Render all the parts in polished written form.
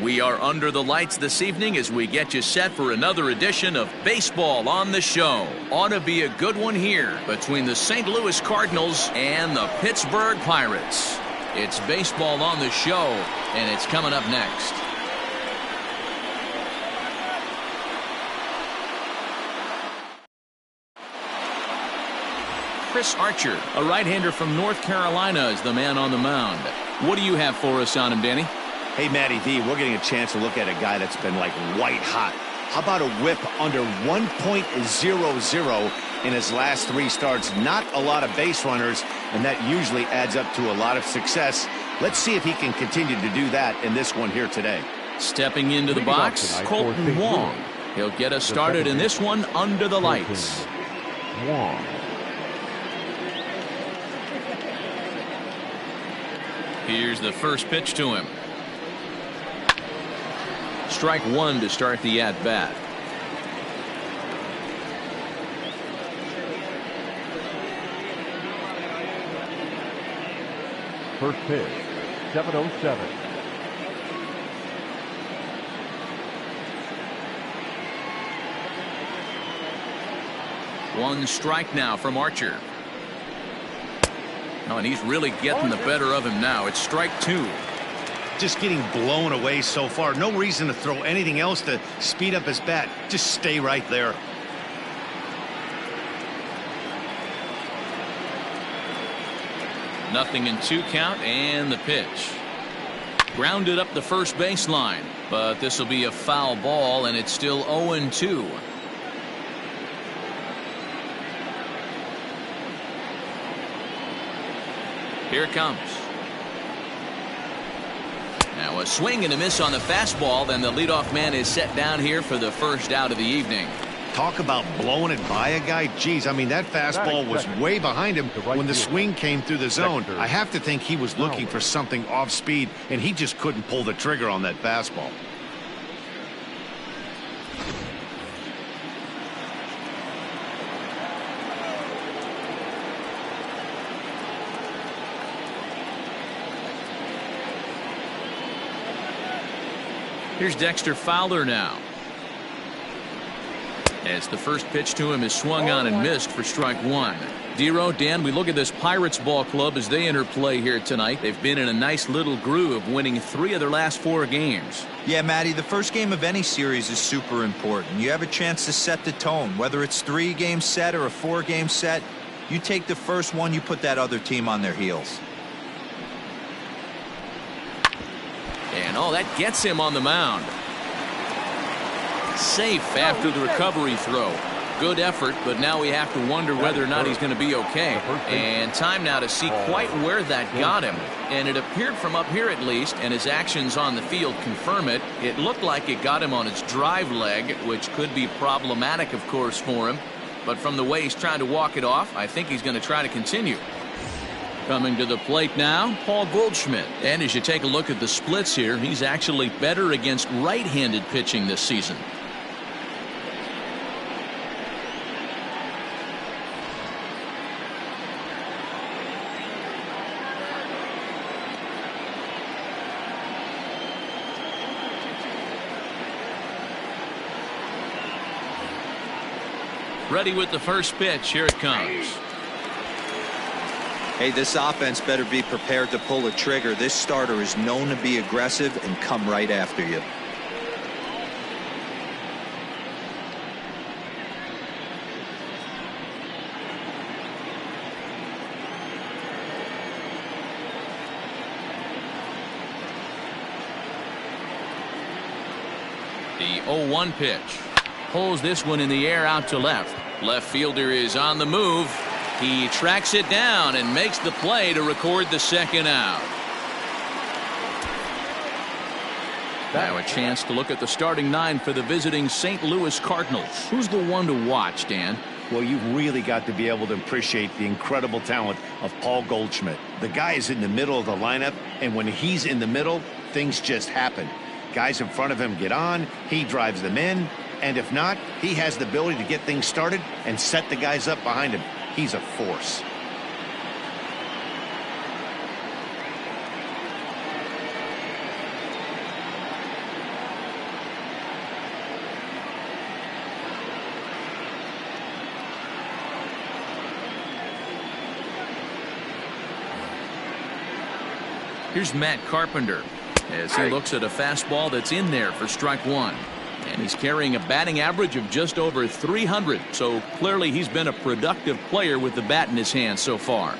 We are under the lights this evening as we get you set for another edition of Baseball on the Show. Ought to be a good one here between the St. Louis Cardinals and the Pittsburgh Pirates. It's Baseball on the Show, and it's coming up next. Chris Archer, a right-hander from North Carolina, is the man on the mound. What do you have for us on him, Danny? Hey, Matty D, we're getting a chance to look at a guy that's been like white hot. How about a whip under 1.00 in his last 3 starts? Not a lot of base runners, and that usually adds up to a lot of success. Let's see if he can continue to do that in this one here today. Stepping into the box, Colton Wong. He'll get us started in this one under the lights. Wong. Here's the first pitch to him. Strike 1 to start the at-bat. First pitch, 7:07. One strike now from Archer. Oh, and he's really getting the better of him now. It's strike 2. Just getting blown away so far. No reason to throw anything else to speed up his bat. Just stay right there. Nothing in 2 count, and the pitch. Grounded up the first baseline, but this will be a foul ball, and it's still 0-2. Here it comes. Now a swing and a miss on the fastball. Then the leadoff man is set down here for the first out of the evening. Talk about blowing it by a guy. Geez, I mean, that fastball was way behind him when the swing came through the zone. I have to think he was looking for something off speed, and he just couldn't pull the trigger on that fastball. Here's Dexter Fowler now. As the first pitch to him is swung on and missed for strike 1. Dero, Dan, we look at this Pirates ball club as they enter play here tonight. They've been in a nice little groove, winning 3 of their last 4 games. Yeah, Matty, the first game of any series is super important. You have a chance to set the tone, whether it's 3-game set or a 4-game set. You take the first one, you put that other team on their heels. And oh, that gets him on the mound. Safe after the recovery throw. Good effort, but now we have to wonder whether or not he's going to be okay. And time now to see quite where that got him. And it appeared from up here at least, and his actions on the field confirm it. It looked like it got him on his drive leg, which could be problematic, of course, for him. But from the way he's trying to walk it off, I think he's going to try to continue. Coming to the plate now, Paul Goldschmidt. And as you take a look at the splits here, he's actually better against right-handed pitching this season. Ready with the first pitch. Here it comes. Hey, this offense better be prepared to pull a trigger. This starter is known to be aggressive and come right after you. The 0-1 pitch. Pulls this one in the air out to left. Left fielder is on the move. He tracks it down and makes the play to record the second out. Now a chance to look at the starting 9 for the visiting St. Louis Cardinals. Who's the one to watch, Dan? Well, you've really got to be able to appreciate the incredible talent of Paul Goldschmidt. The guy is in the middle of the lineup, and when he's in the middle, things just happen. Guys in front of him get on, he drives them in, and if not, he has the ability to get things started and set the guys up behind him. He's a force. Here's Matt Carpenter as he looks at a fastball that's in there for strike one. And he's carrying a batting average of just over 300. So clearly he's been a productive player with the bat in his hand so far.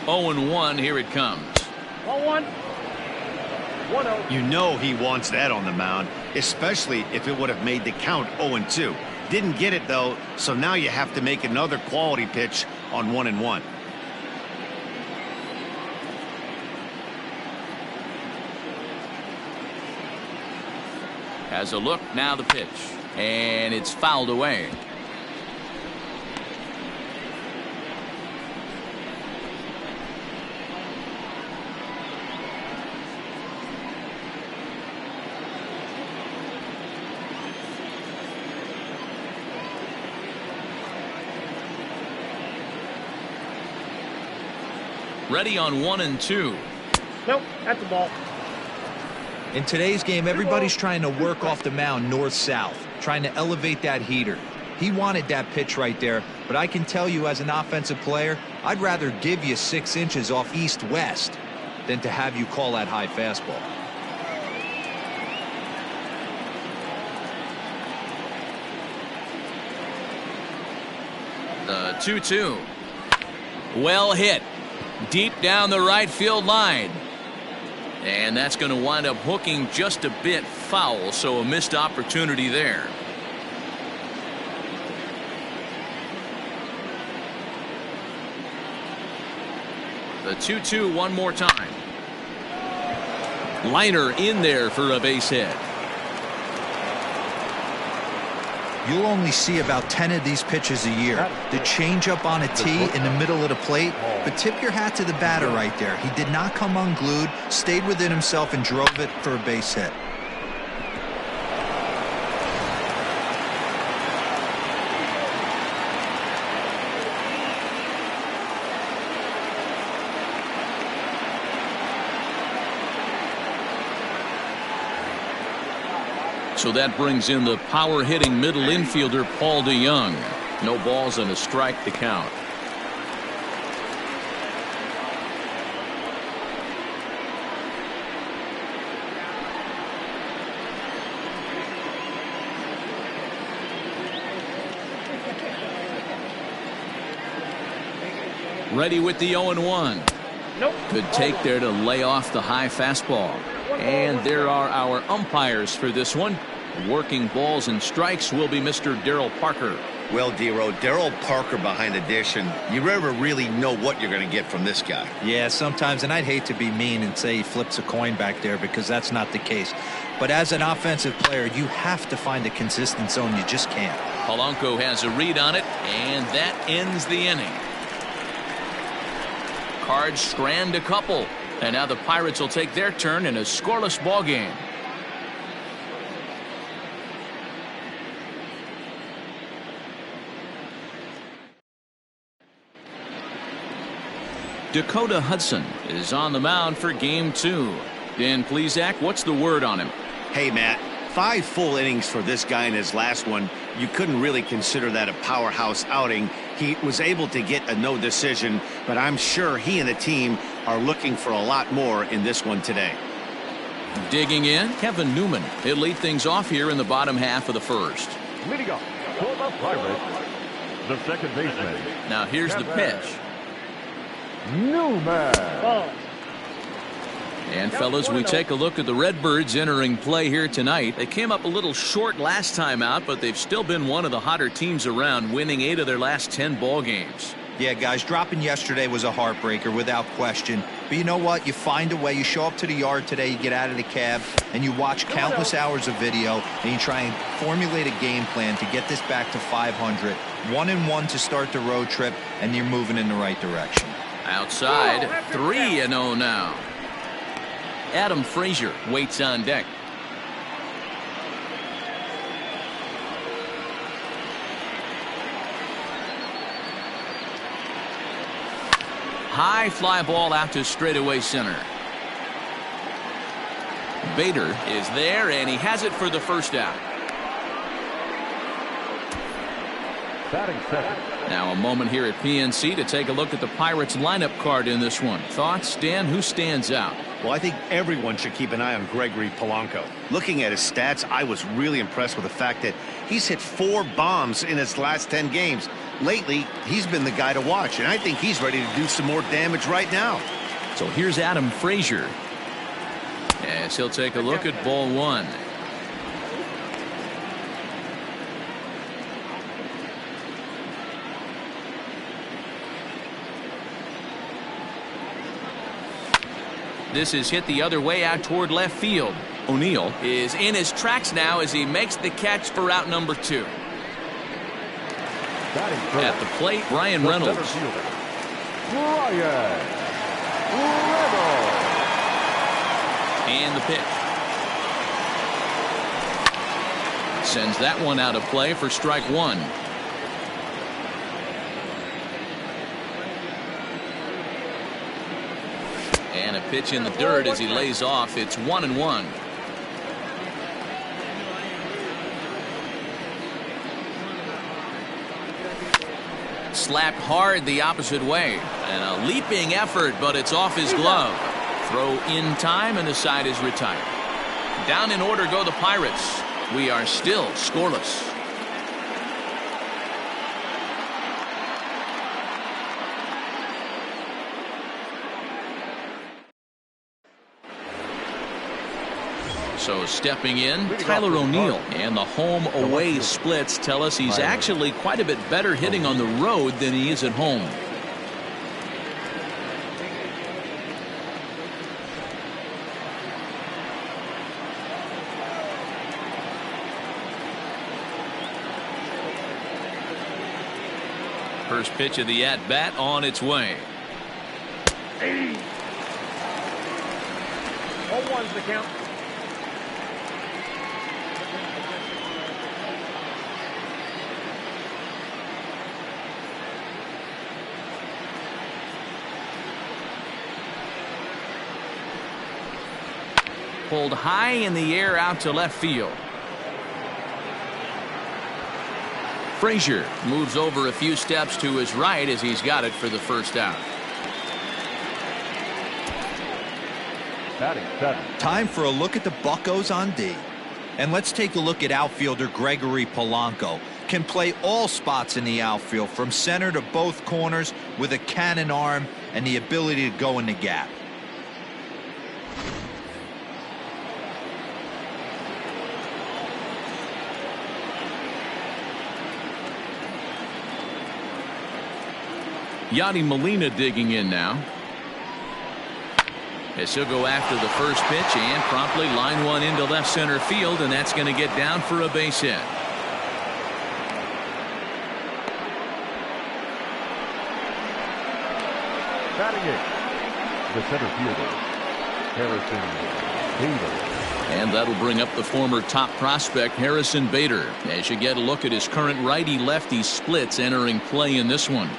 Oh and 1, here it comes. 1-1. 1-0. You know he wants that on the mound, especially if it would have made the count 0-2. Didn't get it though, so now you have to make another quality pitch on 1-1. Has a look, now the pitch, and it's fouled away. Ready on 1 and 2. Nope, that's the ball. In today's game, everybody's trying to work off the mound north-south, trying to elevate that heater. He wanted that pitch right there, but I can tell you as an offensive player, I'd rather give you 6 inches off east-west than to have you call that high fastball. The 2-2. Well hit. Deep down the right field line. And that's going to wind up hooking just a bit foul, so a missed opportunity there. The 2-2 one more time. Liner in there for a base hit. You'll only see about 10 of these pitches a year. The changeup on a tee in the middle of the plate, but tip your hat to the batter right there. He did not come unglued, stayed within himself, and drove it for a base hit. So that brings in the power-hitting middle infielder Paul DeYoung. No balls and a strike to count. Ready with the 0-1. Nope. Good take there to lay off the high fastball. And there are our umpires for this one. Working balls and strikes will be Mr. Darryl Parker. Well, Dero, Darryl Parker behind the dish, and you never really know what you're going to get from this guy. Yeah, sometimes, and I'd hate to be mean and say he flips a coin back there because that's not the case. But as an offensive player, you have to find a consistent zone. You just can't. Polanco has a read on it, and that ends the inning. Cards strand a couple, and now the Pirates will take their turn in a scoreless ball game. Dakota Hudson is on the mound for game 2. Dan Plesac, what's the word on him? Hey, Matt, 5 full innings for this guy in his last one. You couldn't really consider that a powerhouse outing. He was able to get a no decision, but I'm sure he and the team are looking for a lot more in this one today. Digging in, Kevin Newman. He'll lead things off here in the bottom half of the first. Leading off for the Pirates, the second baseman. Now here's the pitch. Newman. And fellas, we take a look at the Redbirds entering play here tonight. They came up a little short last time out, but they've still been one of the hotter teams around, winning 8 of their last 10 ball games. Yeah, guys, dropping yesterday was a heartbreaker without question. But you know what? You find a way. You show up to the yard today, you get out of the cab, and you watch countless hours of video, and you try and formulate a game plan to get this back to 500. 1-1 to start the road trip, and you're moving in the right direction. Outside, 3-0 now. Adam Frazier waits on deck. High fly ball out to straightaway center. Bader is there, and he has it for the first out. Batting second. Now a moment here at PNC to take a look at the Pirates lineup card in this one. Thoughts, Dan? Who stands out? Well, I think everyone should keep an eye on Gregory Polanco. Looking at his stats, I was really impressed with the fact that he's hit 4 bombs in his last 10 games. Lately, he's been the guy to watch, and I think he's ready to do some more damage right now. So here's Adam Frazier. As he'll take a look at ball 1. This is hit the other way out toward left field. O'Neill is in his tracks now as he makes the catch for out number 2. At the plate, Brian Reynolds. And the pitch. Sends that one out of play for strike 1. And a pitch in the dirt as he lays off. It's 1-1. Slapped hard the opposite way. And a leaping effort, but it's off his glove. Throw in time, and the side is retired. Down in order go the Pirates. We are still scoreless. So stepping in, Tyler O'Neill. And the home-away splits tell us he's actually quite a bit better hitting on the road than he is at home. First pitch of the at-bat on its way. 0-1's the count. Pulled high in the air out to left field. Frazier moves over a few steps to his right as he's got it for the first out. Batting seven. Time for a look at the Buccos on D. And let's take a look at outfielder Gregory Polanco. Can play all spots in the outfield from center to both corners with a cannon arm and the ability to go in the gap. Yadi Molina digging in now. As he'll go after the first pitch and promptly line one into left center field, and that's going to get down for a base hit. Batting it, the center fielder, Harrison Bader. And that'll bring up the former top prospect Harrison Bader as you get a look at his current righty-lefty splits entering play in this one.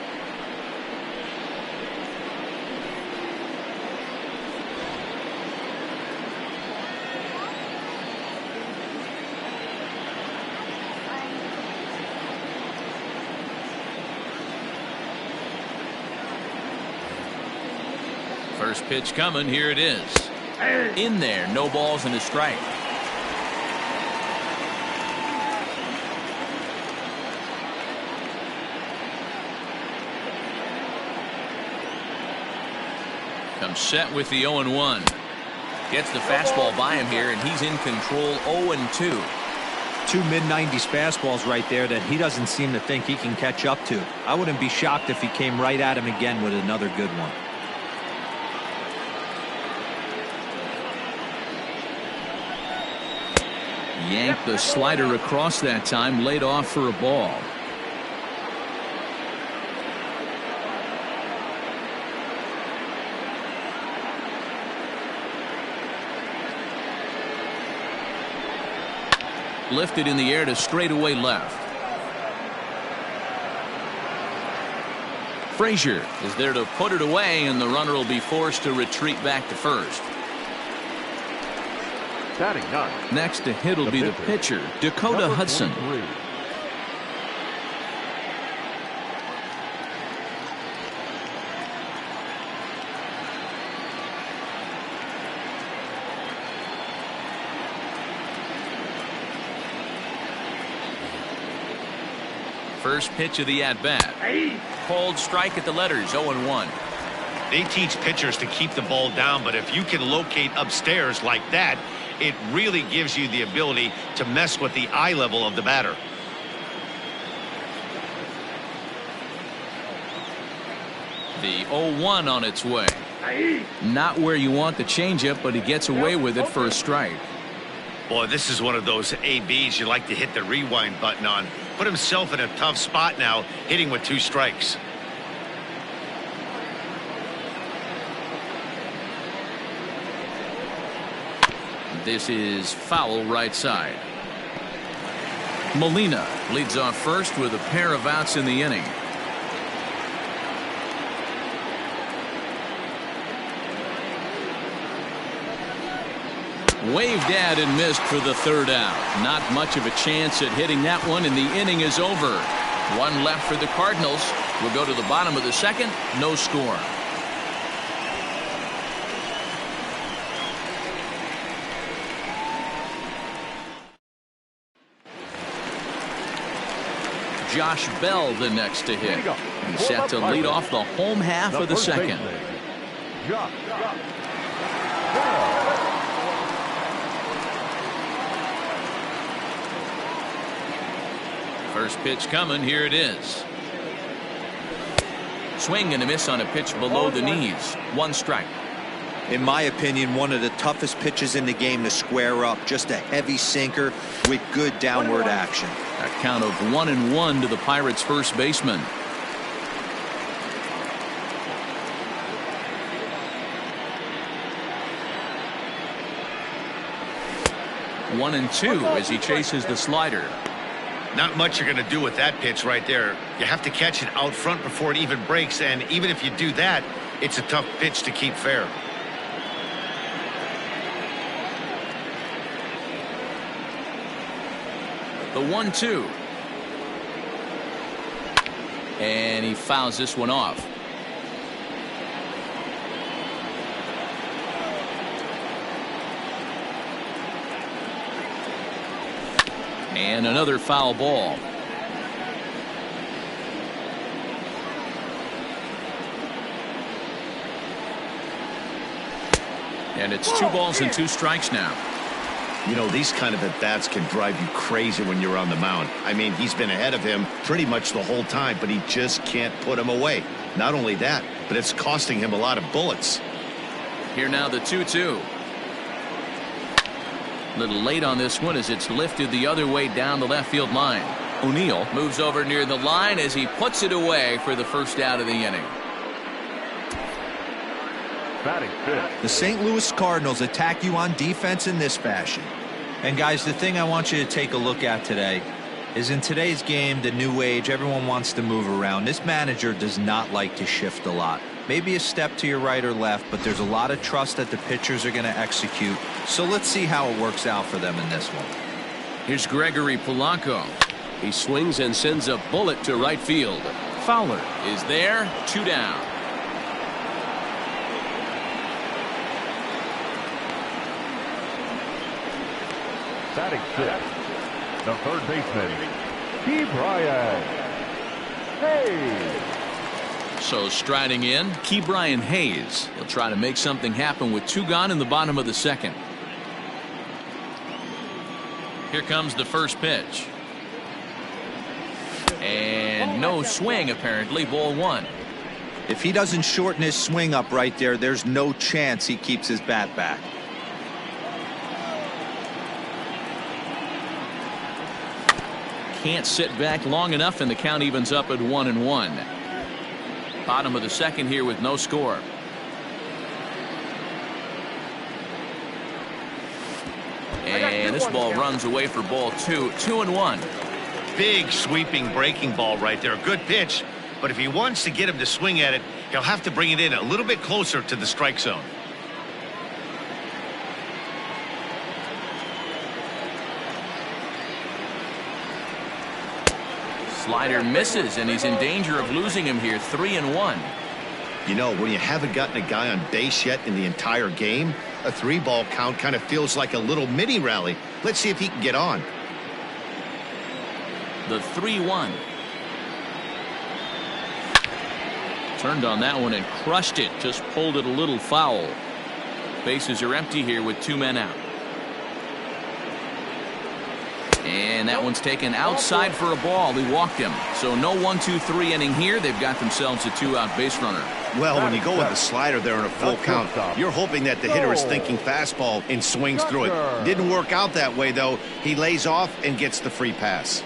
First pitch coming. Here it is. In there. No balls and a strike. Comes set with the 0-1. Gets the fastball by him here, and he's in control. 0-2. Two mid-90s fastballs right there that he doesn't seem to think he can catch up to. I wouldn't be shocked if he came right at him again with another good one. Yanked the slider across that time, laid off for a ball. Lifted in the air to straightaway left. Frazier is there to put it away, and the runner will be forced to retreat back to first. Batting ninth. Next to hit will be the pitcher, Dakota Hudson. First pitch of the at-bat. Called strike at the letters, 0-1. They teach pitchers to keep the ball down, but if you can locate upstairs like that, it really gives you the ability to mess with the eye level of the batter. The 0-1 on its way. Not where you want the changeup, but he gets away with it for a strike. Boy, this is one of those ABs you like to hit the rewind button on. Put himself in a tough spot now, hitting with 2 strikes. This is foul right side. Molina leads off first with a pair of outs in the inning. Waved at and missed for the 3rd out. Not much of a chance at hitting that one, and the inning is over. 1 left for the Cardinals. We'll go to the bottom of the 2nd. No score. Josh Bell the next to hit. He's set to lead off the home half of the 2nd. First pitch coming. Here it is. Swing and a miss on a pitch below the knees. 1 strike. In my opinion, one of the toughest pitches in the game to square up. Just a heavy sinker with good downward action. A count of 1-1 to the Pirates' first baseman. One and 2 as he chases the slider. Not much you're going to do with that pitch right there. You have to catch it out front before it even breaks, and even if you do that, it's a tough pitch to keep fair. The 1-2. And he fouls this one off. And another foul ball. And it's 2 balls and 2 strikes now. You know, these kind of at-bats can drive you crazy when you're on the mound. I mean, he's been ahead of him pretty much the whole time, but he just can't put him away. Not only that, but it's costing him a lot of bullets. Here now the 2-2. A little late on this one as it's lifted the other way down the left field line. O'Neill moves over near the line as he puts it away for the first out of the inning. The St. Louis Cardinals attack you on defense in this fashion. And guys, the thing I want you to take a look at today is in today's game, the new age, everyone wants to move around. This manager does not like to shift a lot. Maybe a step to your right or left, but there's a lot of trust that the pitchers are going to execute. So let's see how it works out for them in this one. Here's Gregory Polanco. He swings and sends a bullet to right field. Fowler is there. 2 down. Batting 6th, the 3rd baseman, Ke'Bryan Hayes. So striding in, Ke'Bryan Hayes. He'll try to make something happen with 2 gone in the bottom of the 2nd. Here comes the first pitch. And no swing apparently. Ball 1. If he doesn't shorten his swing up right there, there's no chance he keeps his bat back. Can't sit back long enough, and the count evens up at 1-1. Bottom of the 2nd here with no score. And this ball runs away for ball 2. 2-1. Big sweeping breaking ball right there. Good pitch, but if he wants to get him to swing at it, he'll have to bring it in a little bit closer to the strike zone. Slider misses, and he's in danger of losing him here. 3-1. You know, when you haven't gotten a guy on base yet in the entire game, a 3-ball count kind of feels like a little mini rally. Let's see if he can get on. The 3-1. Turned on that one and crushed it. Just pulled it a little foul. Bases are empty here with 2 men out. And that one's taken outside for a ball. He walked him. So no 1-2-3 inning here. They've got themselves a 2-out base runner. Well, when you go with the slider there in a full count, you're hoping that the hitter is thinking fastball and swings through it. Didn't work out that way, though. He lays off and gets the free pass.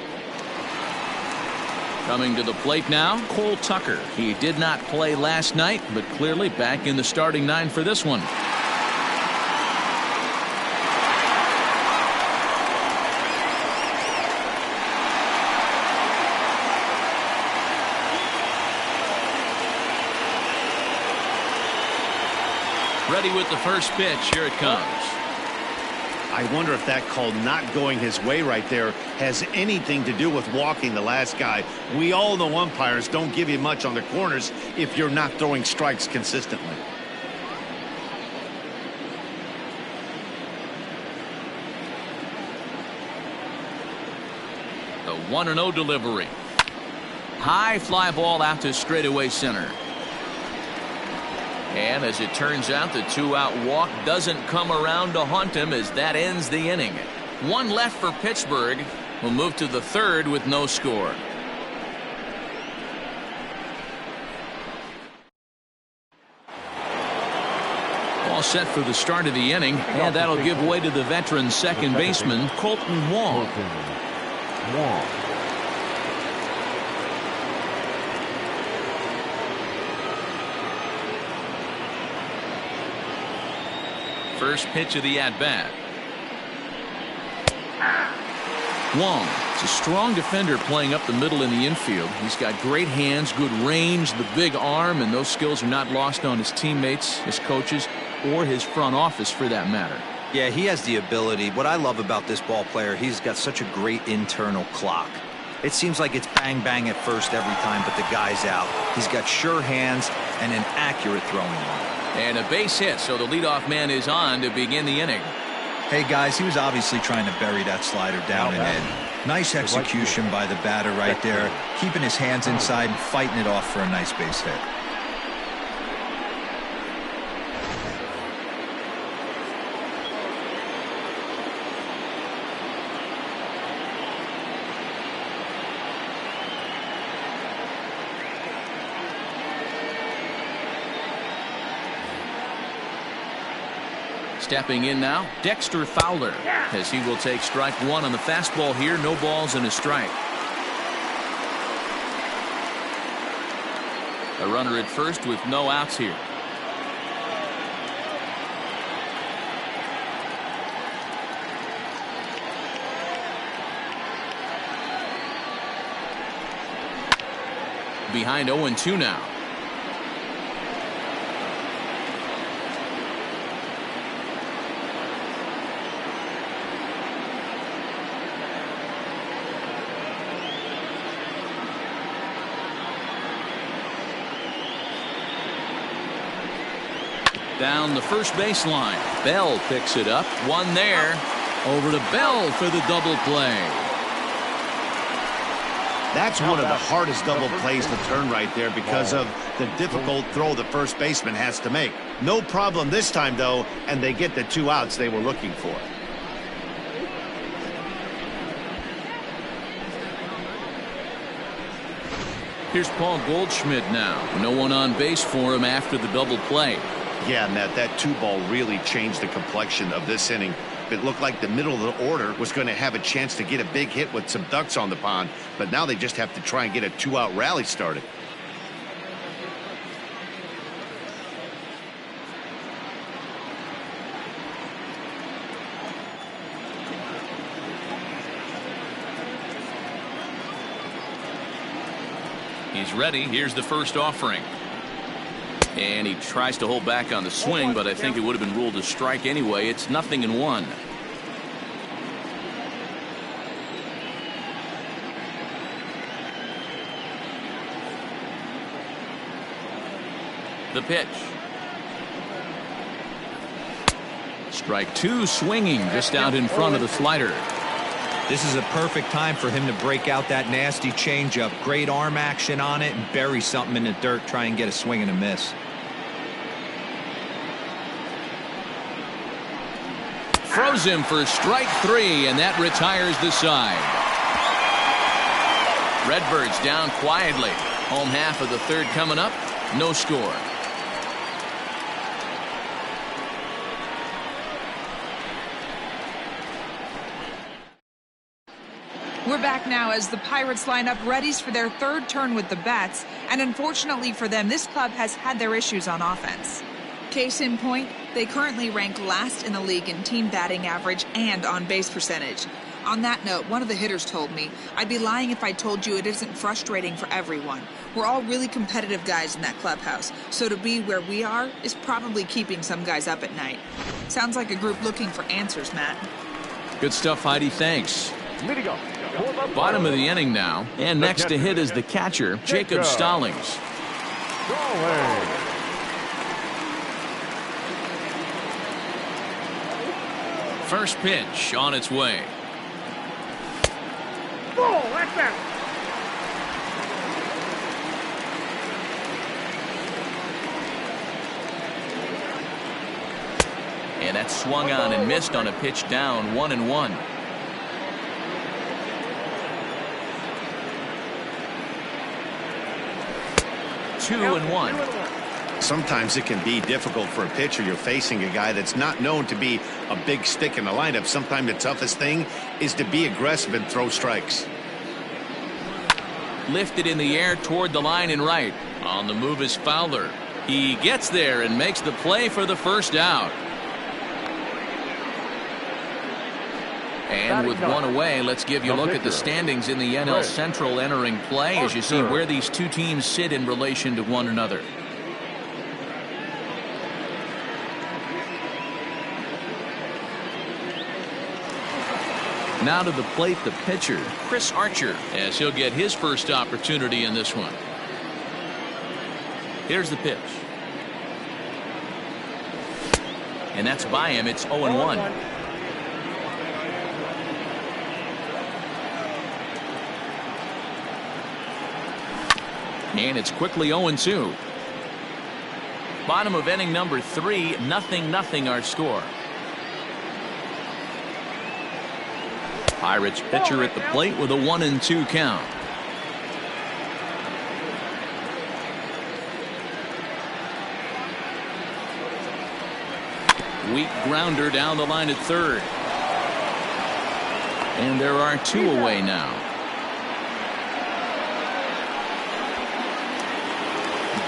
Coming to the plate now, Cole Tucker. He did not play last night, but clearly back in the starting 9 for this one. Ready with the first pitch. Here it comes. I wonder if that call not going his way right there has anything to do with walking the last guy. We all know umpires don't give you much on the corners if you're not throwing strikes consistently. The 1-0 delivery. High fly ball out to straightaway center. And as it turns out, the 2-out walk doesn't come around to haunt him as that ends the inning. 1 left for Pittsburgh. We'll move to the 3rd with no score. All set for the start of the inning, and that'll give way to the veteran second baseman, Colton Wong. First pitch of the at-bat. Wong is a strong defender playing up the middle in the infield. He's got great hands, good range, the big arm, and those skills are not lost on his teammates, his coaches, or his front office for that matter. Yeah, he has the ability. What I love about this ball player, he's got such a great internal clock. It seems like it's bang bang at first every time, but the guy's out. He's got sure hands and an accurate throwing arm. And a base hit, so the leadoff man is on to begin the inning. Hey guys, he was obviously trying to bury that slider down and in. Nice execution by the batter right there, keeping his hands inside and fighting it off for a nice base hit. Stepping in now, Dexter Fowler, as he will take strike 1 on the fastball here. No balls and a strike. A runner at first with no outs here. Behind 0-2 now. Down the first baseline. Bell picks it up. 1 there. Over to Bell for the double play. That's one of the hardest double plays to turn right there because of the difficult throw the first baseman has to make. No problem this time, though, and they get the 2 outs they were looking for. Here's Paul Goldschmidt now. No one on base for him after the double play. Yeah, Matt, that 2-ball really changed the complexion of this inning. It looked like the middle of the order was going to have a chance to get a big hit with some ducks on the pond, but now they just have to try and get a 2-out rally started. He's ready. Here's the first offering. And he tries to hold back on the swing, but I think it would have been ruled a strike anyway. It's 0-1. The pitch. Strike 2, swinging just out in front of the slider. This is a perfect time for him to break out that nasty changeup. Great arm action on it and bury something in the dirt, try and get a swing and a miss. Throws him for strike 3, and that retires the side. Redbirds down quietly. Home half of the third coming up. No score. We're back now as the Pirates line up readies for their third turn with the bats, and unfortunately for them, this club has had their issues on offense. Case in point, they currently rank last in the league in team batting average and on base percentage. On that note, one of the hitters told me, "I'd be lying if I told you it isn't frustrating for everyone. We're all really competitive guys in that clubhouse, so to be where we are is probably keeping some guys up at night." Sounds like a group looking for answers, Matt. Good stuff, Heidi. Thanks. Leading up for the Bottom of the inning now, and next to hit is the catcher, Jacob Stallings. Stallings. First pitch on its way. Ball, that's that. And that's swung on and missed on a pitch down, 1-1. Two and one. Sometimes it can be difficult for a pitcher. You're facing a guy that's not known to be a big stick in the lineup. Sometimes the toughest thing is to be aggressive and throw strikes. Lifted in the air toward the line and right. On the move is Fowler. He gets there and makes the play for the first out. And with one away, let's give you a look at the standings in the NL Central entering play as you see where these two teams sit in relation to one another. Now to the plate, the pitcher, Chris Archer, as he'll get his first opportunity in this one. Here's the pitch. And that's by him. It's 0-1. And it's quickly 0-2. Bottom of inning number 3, 0-0 our score. Pirates pitcher at the plate with a 1-2 count. Weak grounder down the line at third. And there are two away now.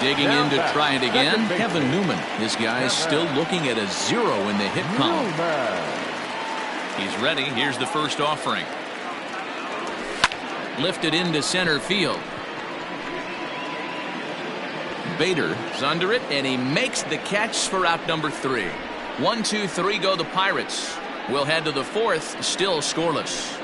Digging in to try it again, Kevin Newman. This guy's still looking at a 0 in the hit column. He's ready. Here's the first offering. Lifted into center field. Bader is under it, and he makes the catch for out number 3. 1, 2, 3 go the Pirates. We'll head to the fourth, still scoreless.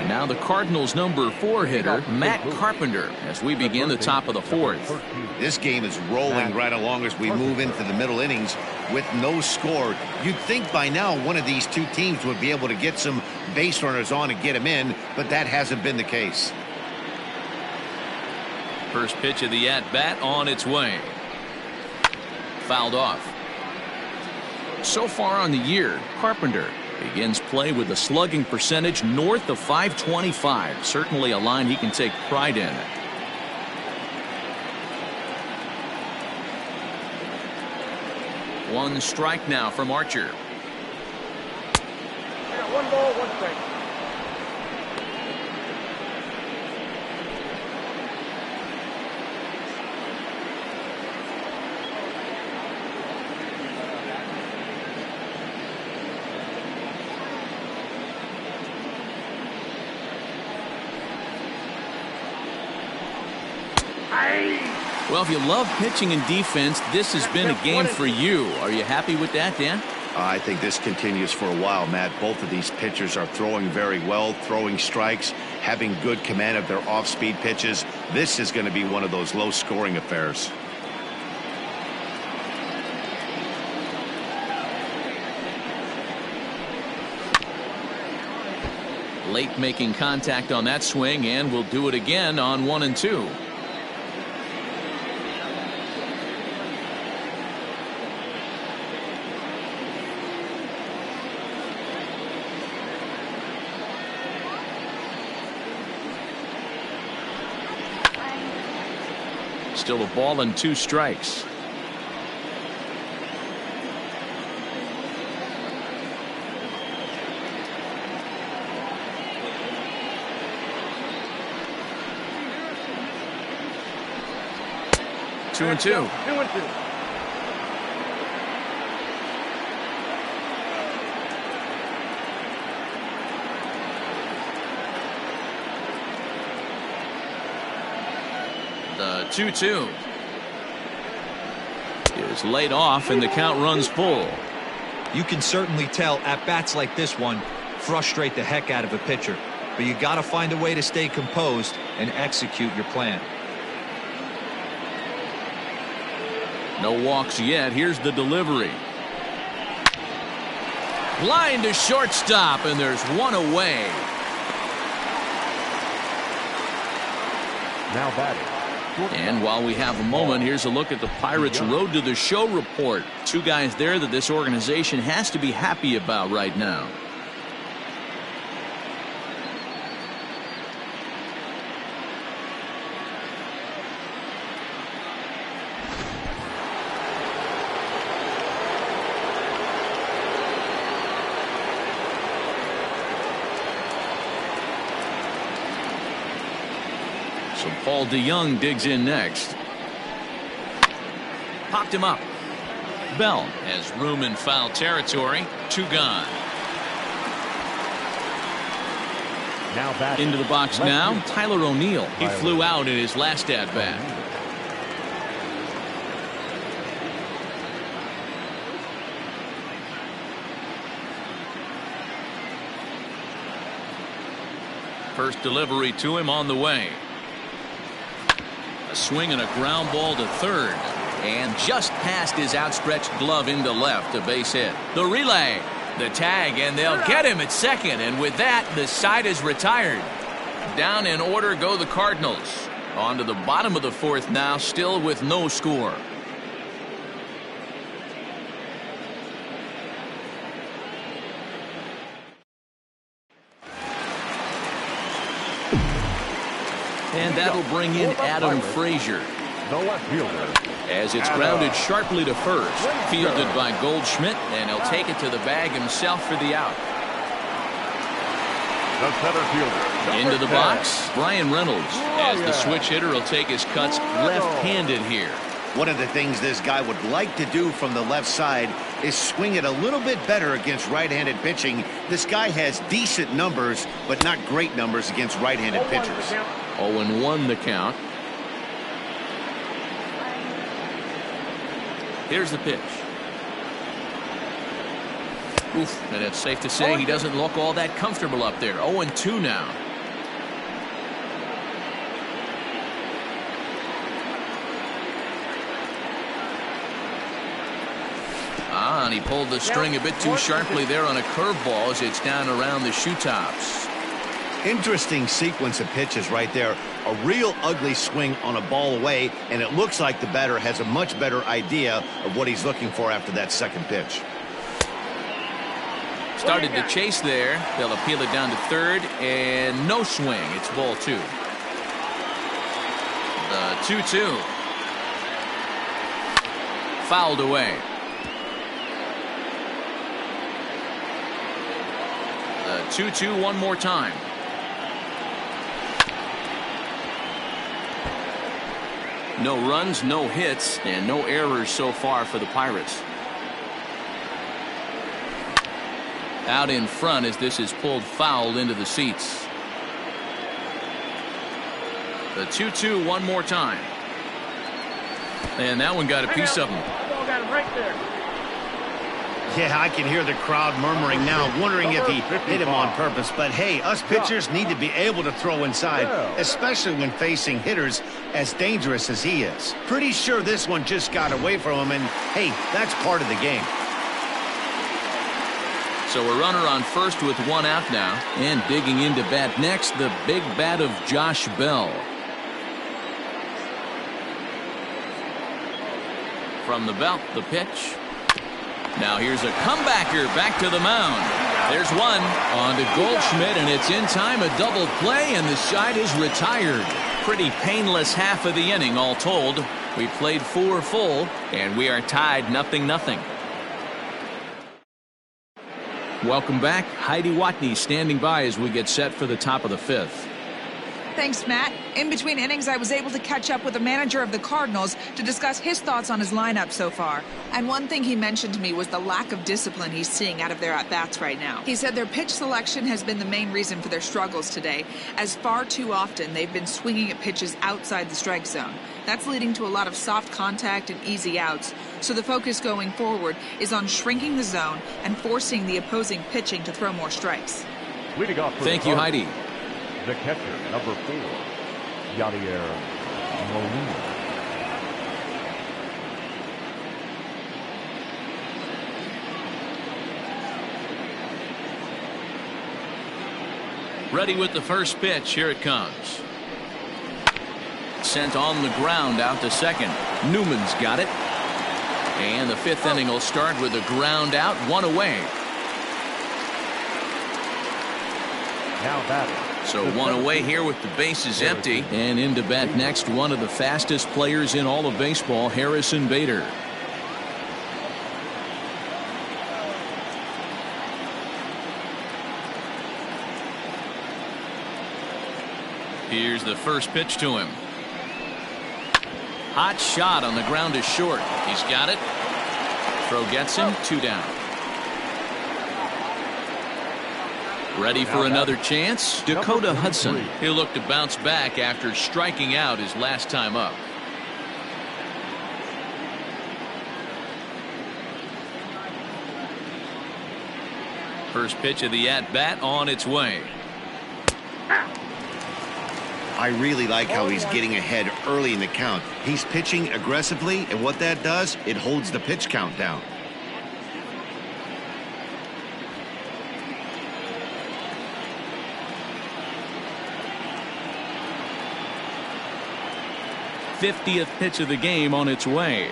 Now the Cardinals number 4 hitter, Matt Carpenter, as we begin the top of the fourth. This game is rolling right along as we move into the middle innings with no score. You'd think by now one of these two teams would be able to get some base runners on and get them in, but that hasn't been the case. First pitch of the at-bat on its way. Fouled off. So far on the year, Carpenter begins play with a slugging percentage north of .525. Certainly a line he can take pride in. One strike now from Archer. One ball, one strike. Well, if you love pitching and defense, this has been a game for you. Are you happy with that, Dan? I think this continues for a while, Matt. Both of these pitchers are throwing very well, throwing strikes, having good command of their off-speed pitches. This is going to be one of those low-scoring affairs. Late making contact on that swing, and will do it again on 1 and 2. Still a ball and 2 strikes. Two and two. The 2-2 is laid off, and the count runs full. You can certainly tell at bats like this one frustrate the heck out of a pitcher, but you got to find a way to stay composed and execute your plan. No walks yet. Here's the delivery. Line to shortstop, and there's one away. Now batting. And while we have a moment, here's a look at the Pirates' Road to the Show report. 2 guys there that this organization has to be happy about right now. So Paul DeYoung digs in next. Popped him up. Bell has room in foul territory. 2 gone. Now batting. Into the box now, Tyler O'Neill. He flew out in his last at bat. First delivery to him on the way. A swing and a ground ball to third, and just past his outstretched glove into left, a base hit. The relay, the tag, and they'll get him at second, and with that the side is retired. Down in order go the Cardinals. On to the bottom of the 4th now, still with no score. And that'll bring in Adam Frazier. The left fielder. As it's grounded sharply to first. Fielded by Goldschmidt, and he'll take it to the bag himself for the out. The center fielder. Into the box, Brian Reynolds. As the switch hitter will take his cuts left-handed here. One of the things this guy would like to do from the left side is swing it a little bit better against right-handed pitching. This guy has decent numbers, but not great numbers against right-handed pitchers. 0-1 the count. Here's the pitch. Oof, and it's safe to say he doesn't look all that comfortable up there. 0-2 now. And he pulled the string a bit too sharply there on a curveball as it's down around the shoe tops. Interesting sequence of pitches right there. A real ugly swing on a ball away, and it looks like the batter has a much better idea of what he's looking for after that second pitch. Started to chase there. They'll appeal it down to third, and no swing. It's ball 2. The 2-2. Fouled away. The 2-2 one more time. No runs, no hits, and no errors so far for the Pirates. Out in front as this is pulled foul into the seats. The 2-2 one more time. And that one got a piece of him. Got him right there. Yeah, I can hear the crowd murmuring now, wondering if he hit him on purpose. But hey, us pitchers need to be able to throw inside, especially when facing hitters as dangerous as he is. Pretty sure this one just got away from him, and hey, that's part of the game. So a runner on first with one out now. And digging into bat next, the big bat of Josh Bell. From the belt, the pitch. Now here's a comebacker back to the mound. There's one on to Goldschmidt, and it's in time, a double play, and the side is retired. Pretty painless half of the inning, all told. We played 4 full, and we are tied 0-0. Welcome back. Heidi Watney standing by as we get set for the top of the 5th. Thanks, Matt. In between innings, I was able to catch up with the manager of the Cardinals to discuss his thoughts on his lineup so far. And one thing he mentioned to me was the lack of discipline he's seeing out of their at-bats right now. He said their pitch selection has been the main reason for their struggles today, as far too often they've been swinging at pitches outside the strike zone. That's leading to a lot of soft contact and easy outs. So the focus going forward is on shrinking the zone and forcing the opposing pitching to throw more strikes. Thank you, Heidi. The catcher, number 4, Yadier Molina. Ready with the first pitch. Here it comes. Sent on the ground out to second. Newman's got it. And the 5th inning will start with a ground out, 1 away. Now batting. So 1 away here with the bases empty. And into bat next, one of the fastest players in all of baseball, Harrison Bader. Here's the first pitch to him. Hot shot on the ground is short. He's got it. Throw gets him, 2 down. Ready for another chance? Dakota Hudson. He'll look to bounce back after striking out his last time up. First pitch of the at-bat on its way. I really like how he's getting ahead early in the count. He's pitching aggressively, and what that does, it holds the pitch count down. '50th pitch of the game on its way.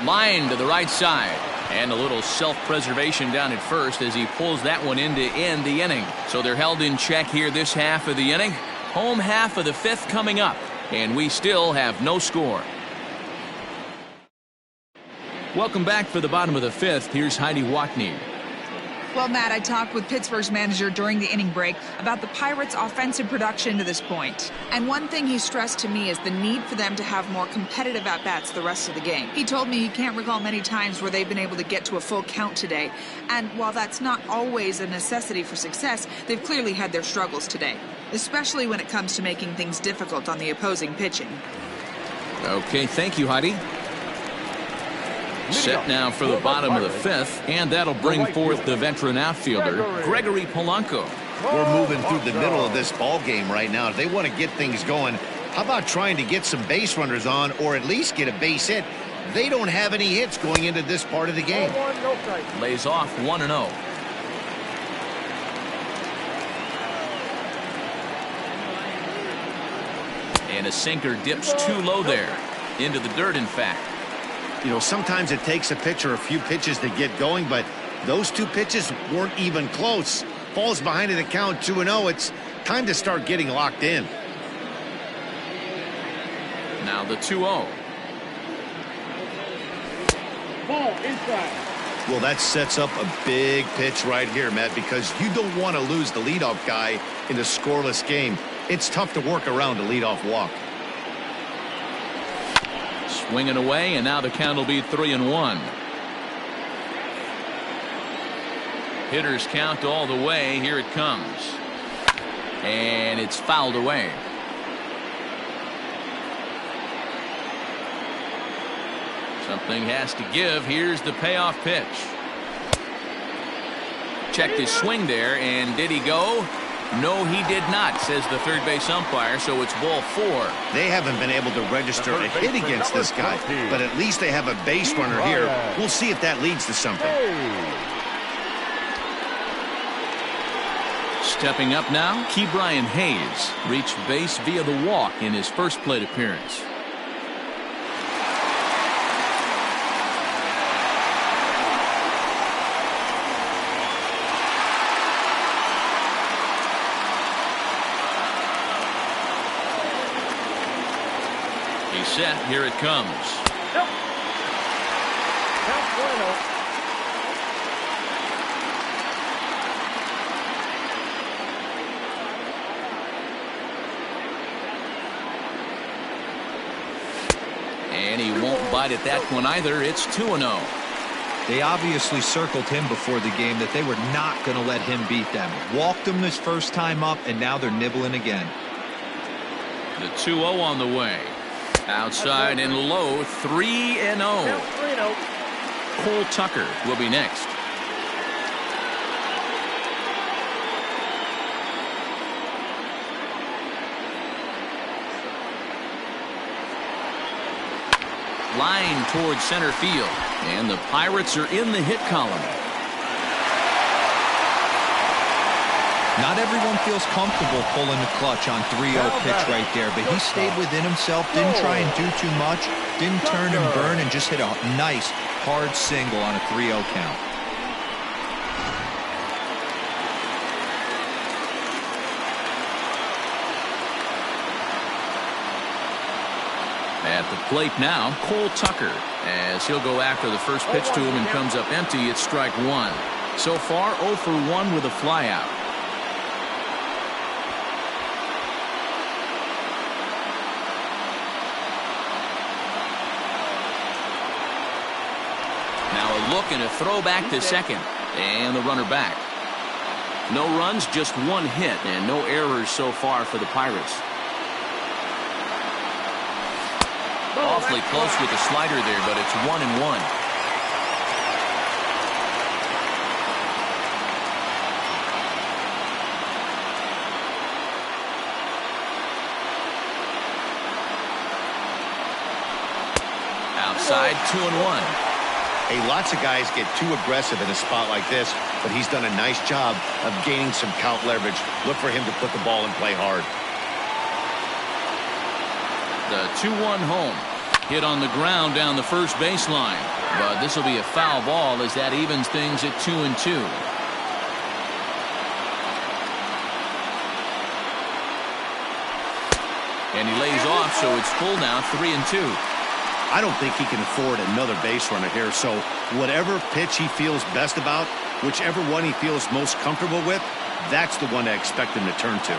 Line to the right side. And a little self-preservation down at first as he pulls that one in to end the inning. So they're held in check here this half of the inning. Home half of the 5th coming up, and we still have no score. Welcome back for the bottom of the 5th. Here's Heidi Watney. Well, Matt, I talked with Pittsburgh's manager during the inning break about the Pirates' offensive production to this point. And one thing he stressed to me is the need for them to have more competitive at-bats the rest of the game. He told me he can't recall many times where they've been able to get to a full count today. And while that's not always a necessity for success, they've clearly had their struggles today, especially when it comes to making things difficult on the opposing pitching. Okay, thank you, Heidi. Set now for the bottom of the 5th, and that'll bring forth the veteran outfielder, Gregory Polanco. We're moving through the middle of this ball game right now. If they want to get things going, how about trying to get some base runners on or at least get a base hit? They don't have any hits going into this part of the game. Lays off 1-0. And a sinker dips too low there. Into the dirt, in fact. You know, sometimes it takes a pitcher a few pitches to get going, but those 2 pitches weren't even close. Falls behind in the count 2-0. It's time to start getting locked in. Now the 2-0. Ball inside. Well, that sets up a big pitch right here, Matt, because you don't want to lose the leadoff guy in a scoreless game. It's tough to work around a leadoff walk. Swinging away, and now the count will be 3-1. Hitters count all the way. Here it comes. And it's fouled away. Something has to give. Here's the payoff pitch. checked his swing there, and did he go? No, he did not, says the third base umpire, so it's ball 4. They haven't been able to register a hit against this guy, but at least they have a base runner here. We'll see if that leads to something. Stepping up now, Ke'Bryan Hayes reached base via the walk in his first plate appearance. He's set. Here it comes. Count 1-0. And he won't bite at that one either. It's 2-0. They obviously circled him before the game that they were not going to let him beat them. Walked him this first time up, and now they're nibbling again. The 2-0 on the way. Outside and low, 3-0. Count 3-0. Cole Tucker will be next. Line towards center field, and the Pirates are in the hit column. Not everyone feels comfortable pulling the clutch on 3-0 pitch right there, but he stayed within himself, didn't try and do too much, didn't turn and burn, and just hit a nice, hard single on a 3-0 count. At the plate now, Cole Tucker, as he'll go after the first pitch to him and comes up empty. It's strike 1. So far, 0 for 1 with a flyout. Now a look and a throw back to second, and the runner back. No runs, just 1 hit, and no errors so far for the Pirates. Awfully close with the slider there, but it's 1-1. Outside, 2-1. Hey, lots of guys get too aggressive in a spot like this, but he's done a nice job of gaining some count leverage. Look for him to put the ball in play hard. The 2-1 home. Hit on the ground down the first baseline. But this will be a foul ball as that evens things at 2-2. And he lays off, so it's full now, 3-2. I don't think he can afford another base runner here, so whatever pitch he feels best about, whichever one he feels most comfortable with, that's the one I expect him to turn to.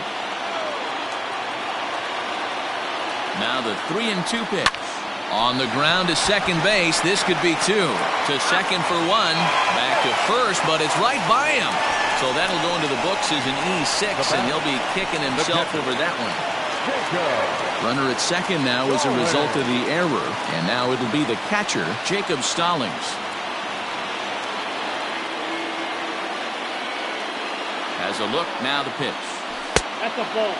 Now the 3-2 pitch. On the ground to second base. This could be 2. To second for 1. Back to first, but it's right by him. So that'll go into the books as an E6, and he'll be kicking himself over that one. Runner at second now as a result of the error, and now it'll be the catcher, Jacob Stallings. As a look, now the pitch. That's a ball.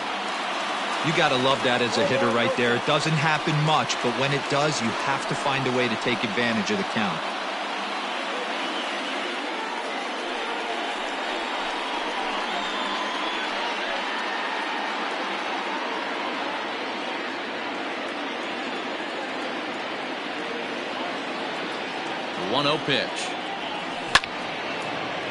You got to love that as a hitter right there. It doesn't happen much, but when it does, you have to find a way to take advantage of the count. The 1-0 pitch.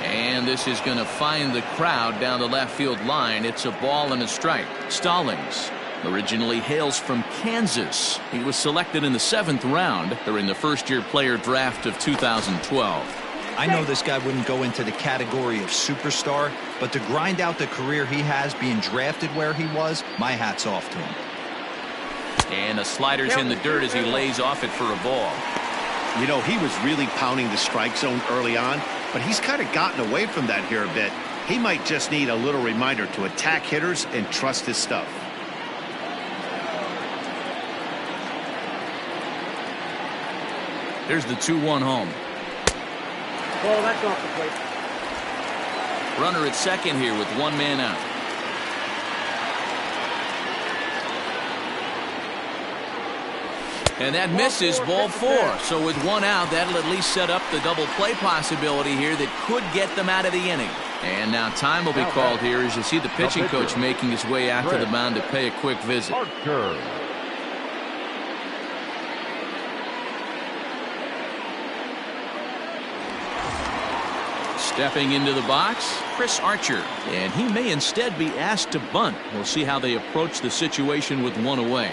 And this is going to find the crowd down the left field line. It's a ball and a strike. Stallings originally hails from Kansas. He was selected in the 7th round during the first-year player draft of 2012. I know this guy wouldn't go into the category of superstar, but to grind out the career he has being drafted where he was, my hat's off to him. And the slider's in the dirt as he lays off it for a ball. You know, he was really pounding the strike zone early on, but he's kind of gotten away from that here a bit. He might just need a little reminder to attack hitters and trust his stuff. Here's the 2-1 home. Ball, that's off the plate. Runner at second here with one man out. And that misses, ball 4. So with one out, that'll at least set up the double play possibility here that could get them out of the inning. And now time will be called here as you see the pitching coach making his way out to the mound to pay a quick visit. Stepping into the box, Chris Archer, and he may instead be asked to bunt. We'll see how they approach the situation with one away.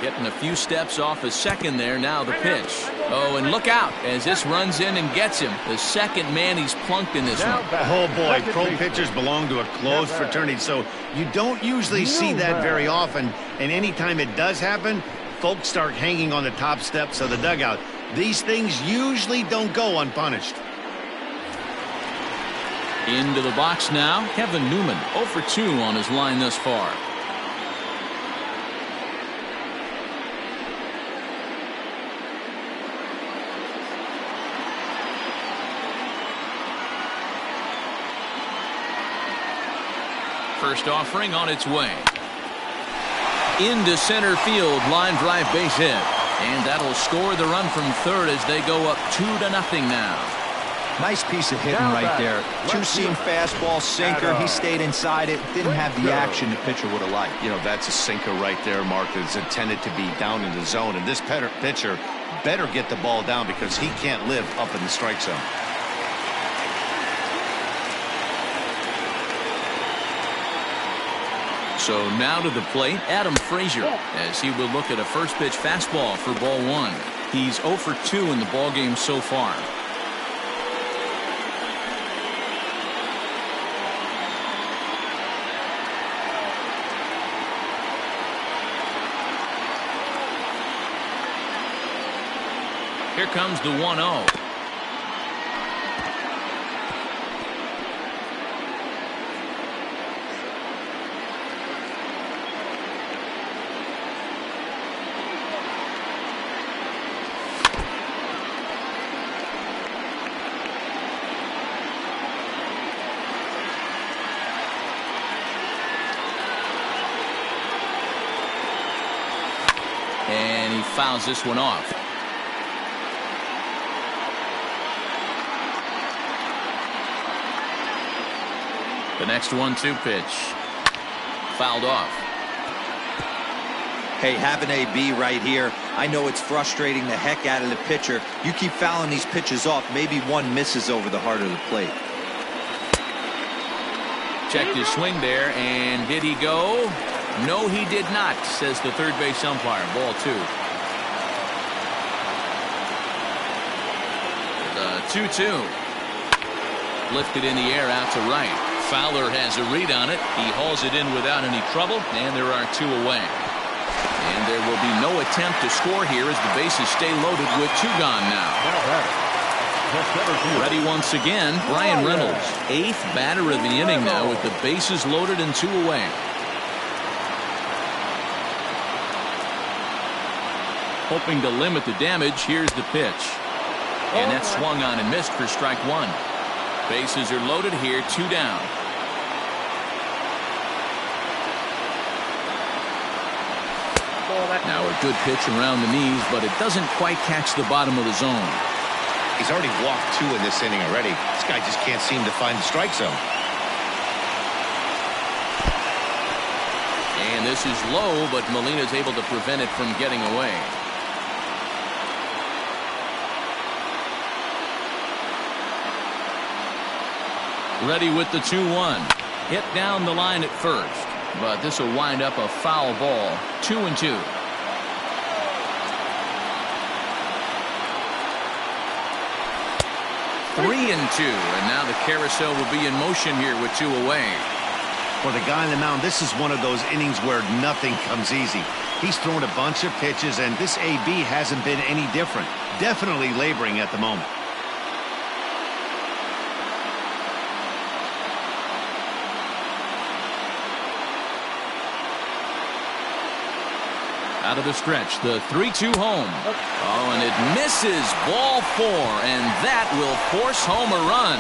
Getting a few steps off his second there. Now the pitch. Oh, and look out as this runs in and gets him. The second man he's plunked in this one. Oh, boy. Pro pitchers belong to a closed fraternity, so you don't usually see that very often. And anytime it does happen, folks start hanging on the top steps of the dugout. These things usually don't go unpunished. Into the box now, Kevin Newman, 0 for 2 on his line thus far. First offering on its way. Into center field, line drive base hit. And that'll score the run from third as they go up 2-0 now. Nice piece of hitting right there. Two-seam fastball, sinker. He stayed inside it. Didn't have the action the pitcher would have liked. You know, that's a sinker right there, Mark, that's intended to be down in the zone. And this pitcher better get the ball down because he can't live up in the strike zone. So now to the plate, Adam Frazier, as he will look at a first pitch fastball for ball 1. He's 0 for 2 in the ballgame so far. Here comes the 1-0. And he fouls this one off. The next 1-2 pitch. Fouled off. Hey, have an AB right here. I know it's frustrating the heck out of the pitcher. You keep fouling these pitches off, maybe one misses over the heart of the plate. Checked his swing there, and did he go? No, he did not, says the third base umpire. Ball 2. The 2-2. Lifted in the air out to right. Fowler has a read on it. He hauls it in without any trouble, and there are 2 away. And there will be no attempt to score here as the bases stay loaded with 2 gone now. Ready once again, Brian Reynolds, 8th batter of the inning now with the bases loaded and 2 away. Hoping to limit the damage, here's the pitch. And that's swung on and missed for strike 1. Bases are loaded here, 2 down. Now a good pitch around the knees, but it doesn't quite catch the bottom of the zone. He's already walked 2 in this inning already. This guy just can't seem to find the strike zone. And this is low, but Molina's able to prevent it from getting away. Ready with the 2-1. Hit down the line at first, but this will wind up a foul ball. 2-2. Three and 2, and now the carousel will be in motion here with 2 away. For the guy on the mound, this is one of those innings where nothing comes easy. He's thrown a bunch of pitches, and this AB hasn't been any different. Definitely laboring at the moment. Out of the stretch, the 3-2 home. Oh, and it misses. Ball 4, and that will force home a run.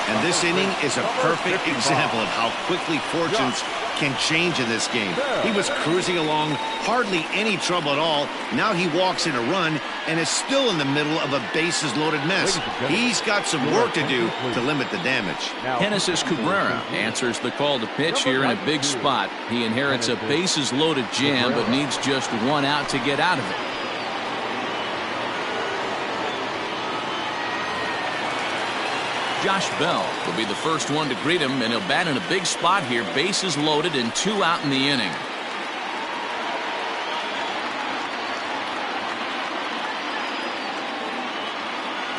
And this inning is a perfect example of how quickly fortunes can change in this game. He was cruising along, hardly any trouble at all. Now he walks in a run and is still in the middle of a bases-loaded mess. He's got some work to do to limit the damage. Genesis Cabrera answers the call to pitch here in a big spot. He inherits a bases-loaded jam, but needs just one out to get out of it. Josh Bell will be the first one to greet him, and he'll bat in a big spot here. Bases loaded and 2 out in the inning.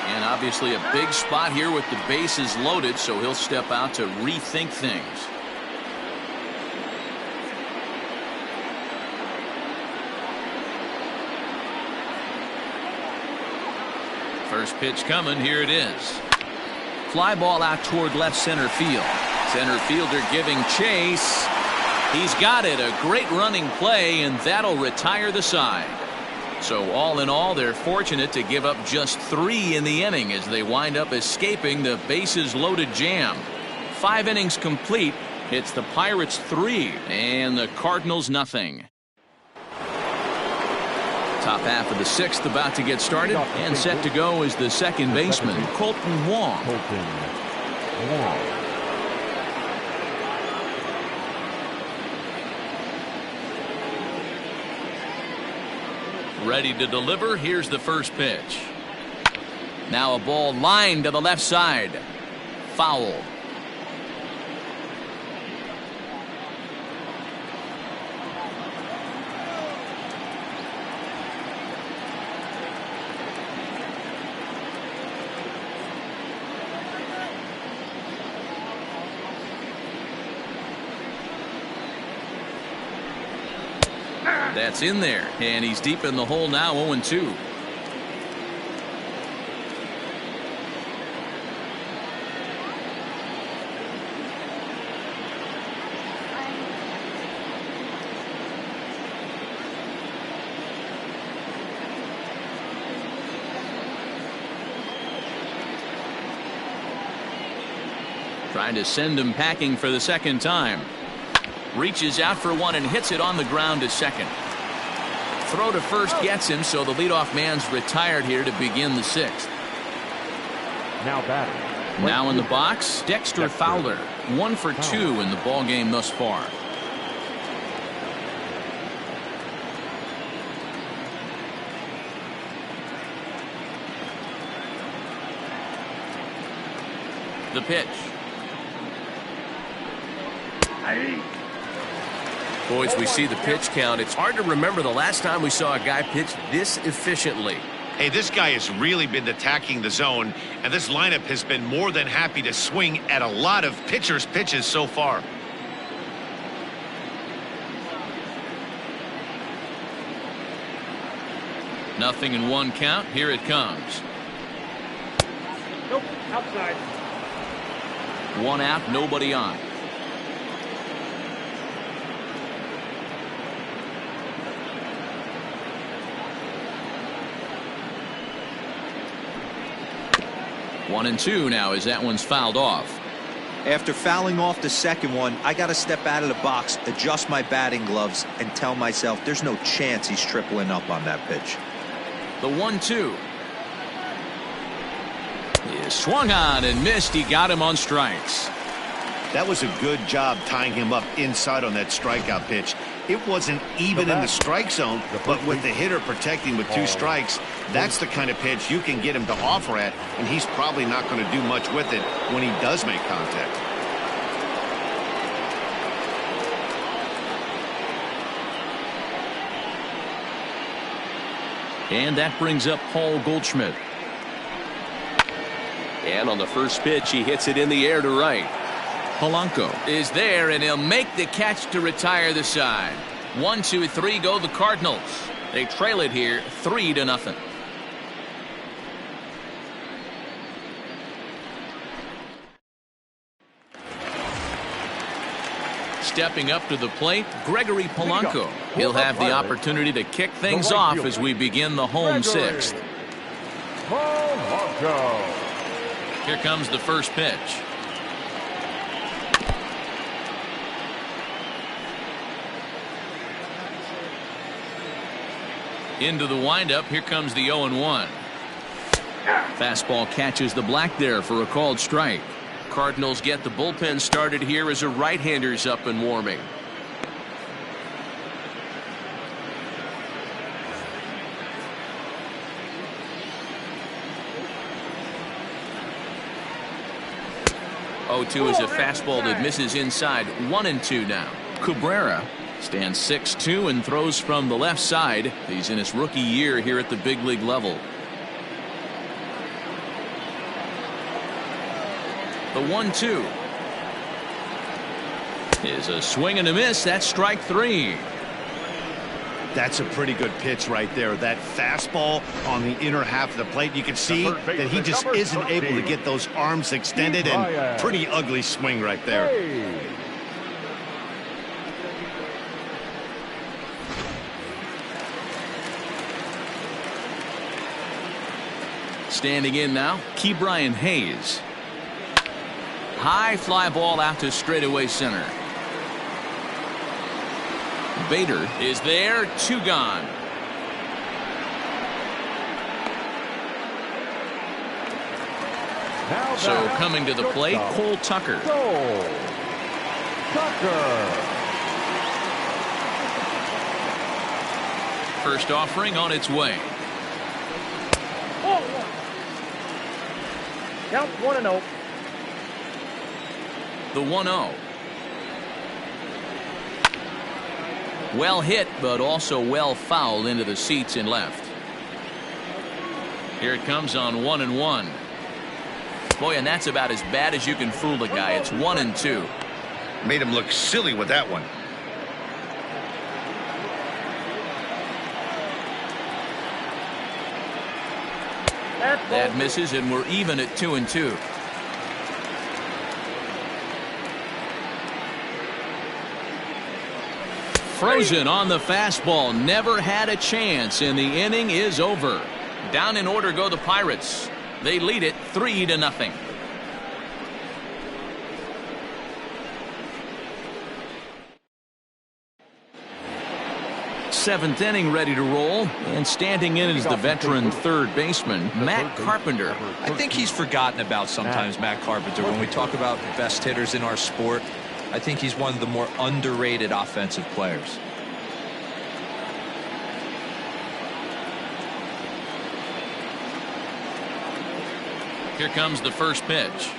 And obviously a big spot here with the bases loaded, so he'll step out to rethink things. First pitch coming. Here it is. Fly ball out toward left center field. Center fielder giving chase. He's got it. A great running play, and that'll retire the side. So all in all, they're fortunate to give up just 3 in the inning as they wind up escaping the bases loaded jam. 5 innings complete. It's the Pirates 3 and the Cardinals nothing. Top half of the 6th about to get started, and set to go is the second baseman, Colton Wong. Ready to deliver. Here's the first pitch. Now a ball lined to the left side. Foul. That's in there, and he's deep in the hole now, 0-2. Trying to send him packing for the second time. Reaches out for one and hits it on the ground to second. Throw to first gets him, so the leadoff man's retired here to begin the 6th. Now in the box, Dexter Fowler. 1 for 2 in the ball game thus far. The pitch. Boys, we see the pitch count. It's hard to remember the last time we saw a guy pitch this efficiently. Hey, this guy has really been attacking the zone, and this lineup has been more than happy to swing at a lot of pitchers' pitches so far. Nothing in 1 count. Here it comes. Nope, outside. 1 out, nobody on. One and 2 now as that one's fouled off. After fouling off the second one, I got to step out of the box, adjust my batting gloves, and tell myself there's no chance he's tripling up on that pitch. The 1-2. He is swung on and missed. He got him on strikes. That was a good job tying him up inside on that strikeout pitch. It wasn't even in the strike zone, but with the hitter protecting with 2 strikes, that's the kind of pitch you can get him to offer at, and he's probably not going to do much with it when he does make contact. And that brings up Paul Goldschmidt. And on the first pitch, he hits it in the air to right. Polanco is there, and he'll make the catch to retire the side. 1, 2, 3 go the Cardinals. They trail it here 3-0. stepping up to the plate, Gregory Polanco. He'll have the opportunity to kick things off as we begin the home sixth. Here comes the first pitch. Into the windup. Here comes the 0-1. Fastball catches the black there for a called strike. Cardinals get the bullpen started here as a right-hander's up and warming. is a fastball that misses inside. 1-2 now. Cabrera stands 6'2" and throws from the left side. He's in his rookie year here at the big league level. The 1-2 is a swing and a miss. That's strike 3. That's a pretty good pitch right there. That fastball on the inner half of the plate. You can see that he just isn't able to get those arms extended, and pretty ugly swing right there. Standing in now, Ke'Bryan Hayes. High fly ball out to straightaway center. Bader is there, 2 gone. So coming to the plate, Cole Tucker. First offering on its way. Count 1-0. The 1-0. Well hit, but also well fouled into the seats in left. Here it comes on 1-1. Boy, and that's about as bad as you can fool the guy. It's 1-2. Made him look silly with that one. That misses, and we're even at 2-2. Frozen on the fastball. Never had a chance, and the inning is over. Down in order go the Pirates. They lead it 3-0. Seventh inning ready to roll, and standing in is the veteran third baseman, Matt Carpenter. I think he's forgotten about sometimes, Matt Carpenter. When we talk about best hitters in our sport, I think he's one of the more underrated offensive players. Here comes the first pitch.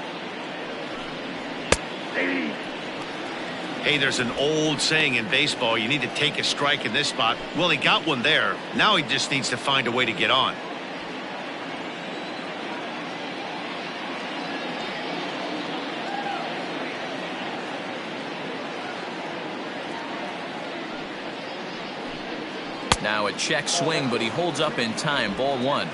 Hey, there's an old saying in baseball, you need to take a strike in this spot. Well, he got one there. Now he just needs to find a way to get on. Now a check swing, but he holds up in time. Ball 1.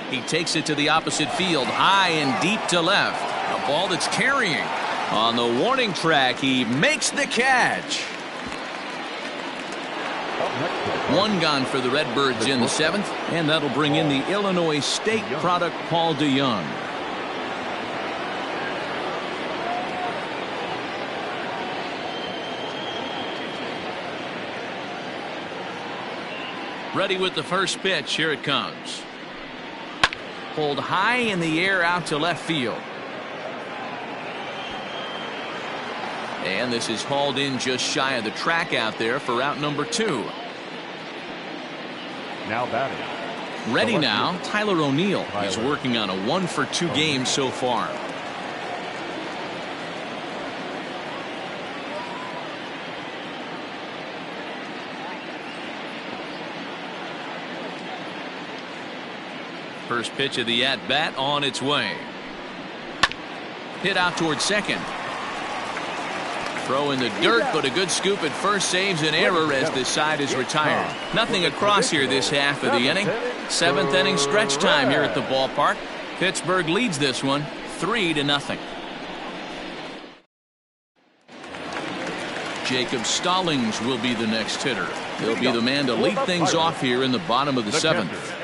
He takes it to the opposite field, high and deep to left. A ball that's carrying. On the warning track, he makes the catch. 1 gone for the Redbirds in the 7th, and that'll bring in the Illinois State product, Paul DeYoung. Ready with the first pitch. Here it comes. Pulled high in the air out to left field. And this is hauled in just shy of the track out there for out number 2. Now batting. Ready now, Tyler O'Neill. He's working on a 1-for-2 game so far. First pitch of the at-bat on its way. Hit out towards second. Throw in the dirt, but a good scoop at first saves an error as this side is retired. Nothing across here this half of the inning. 7th inning stretch time here at the ballpark. Pittsburgh leads this one 3-0. Jacob Stallings will be the next hitter. He'll be the man to lead things off here in the bottom of the 7th.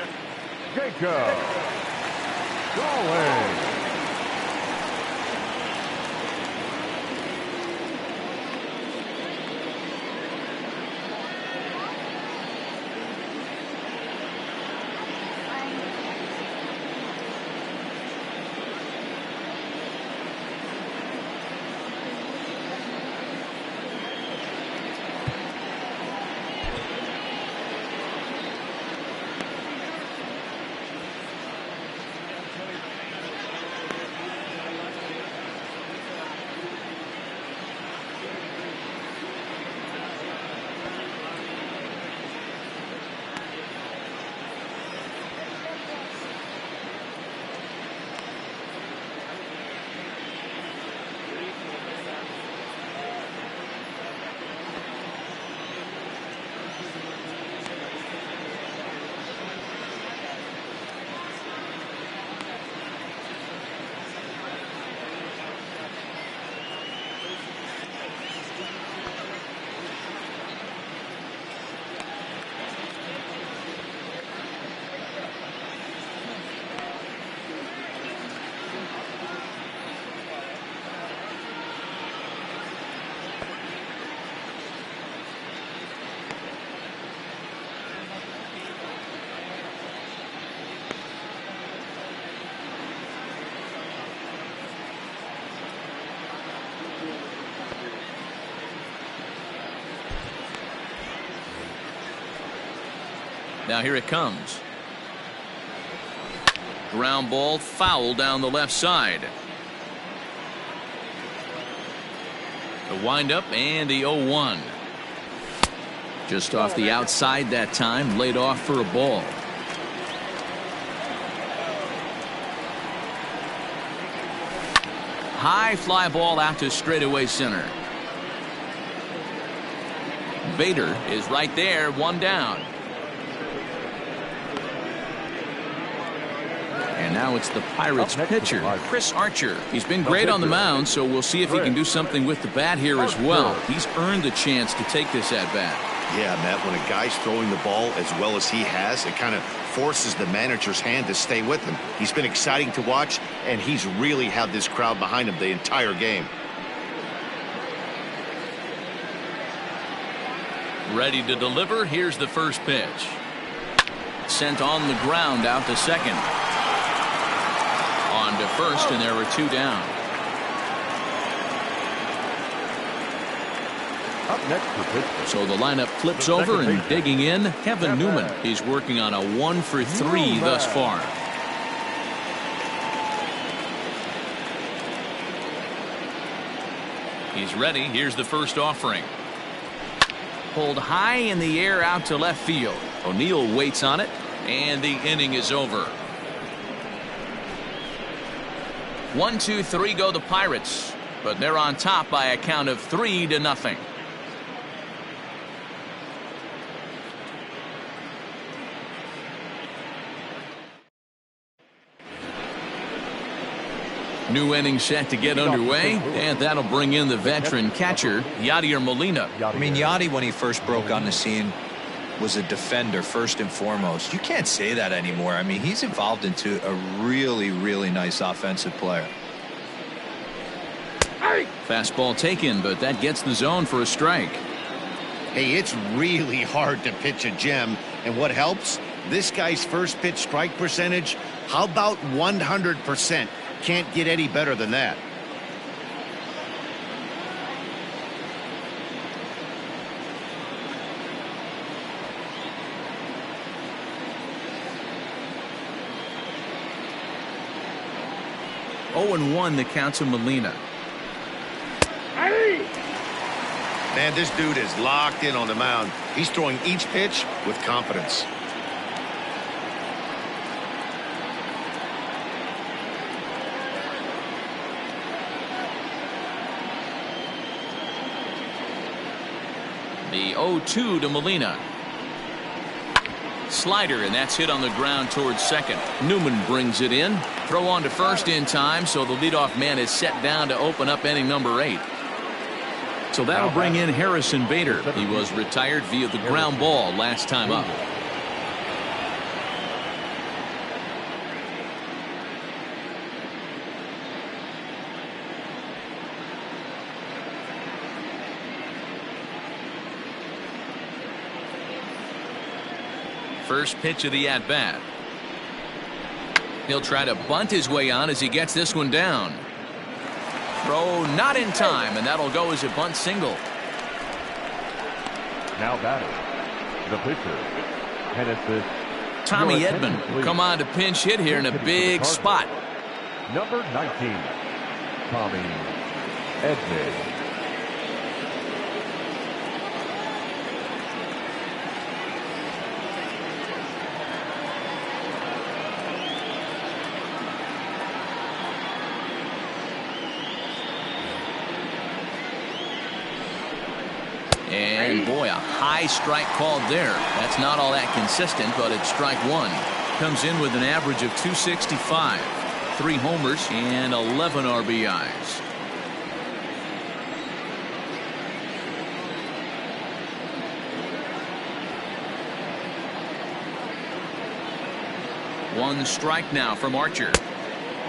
Jacob Stallings. Now here it comes. Ground ball foul down the left side. The windup and the 0-1. Just off the outside that time, laid off for a ball. High fly ball out to straightaway center. Bader is right there, one down. And now it's the Pirates pitcher, Chris Archer. He's been great on the mound, so we'll see if he can do something with the bat here as well. He's earned the chance to take this at bat. Yeah, Matt, when a guy's throwing the ball as well as he has, it kind of forces the manager's hand to stay with him. He's been exciting to watch, and he's really had this crowd behind him the entire game. Ready to deliver. Here's the first pitch. Sent on the ground out to second. On to first, and there were two down. Up next for Pittsburgh. So the lineup flips over, and digging in, Kevin Newman. He's working on a 1-for-3 thus far. He's ready. Here's the first offering. Pulled high in the air out to left field. O'Neill waits on it, and the inning is over. 1-2-3 go the Pirates, but they're on top by a count of 3-0. New inning set to get underway, and that'll bring in the veteran catcher, Yadier Molina. I mean, Yadi, when he first broke on the scene, was a defender first and foremost. You can't say that anymore. I mean, he's evolved into a really, really nice offensive player. Fastball taken, but that gets the zone for a strike. Hey, it's really hard to pitch a gem, and what helps? This guy's first pitch strike percentage, how about 100%? Can't get any better than that. Oh, 0-1 the count to Molina. Man, this dude is locked in on the mound. He's throwing each pitch with confidence. The 0-2 to Molina. Slider, and that's hit on the ground towards second. Newman brings it in. Throw on to first in time, so the leadoff man is set down to open up inning number 8. So that'll bring in Harrison Bader. He was retired via the ground ball last time up. First pitch of the at-bat. He'll try to bunt his way on as he gets this one down. Throw not in time, and that'll go as a bunt single. Now batting, the pitcher, Genesis. Tommy Edman will come on to pinch hit here in a big spot. Number 19, Tommy Edman. And boy, a high strike called there. That's not all that consistent, but it's strike one. Comes in with an average of 265, 3 homers and 11 RBIs. One strike now from Archer.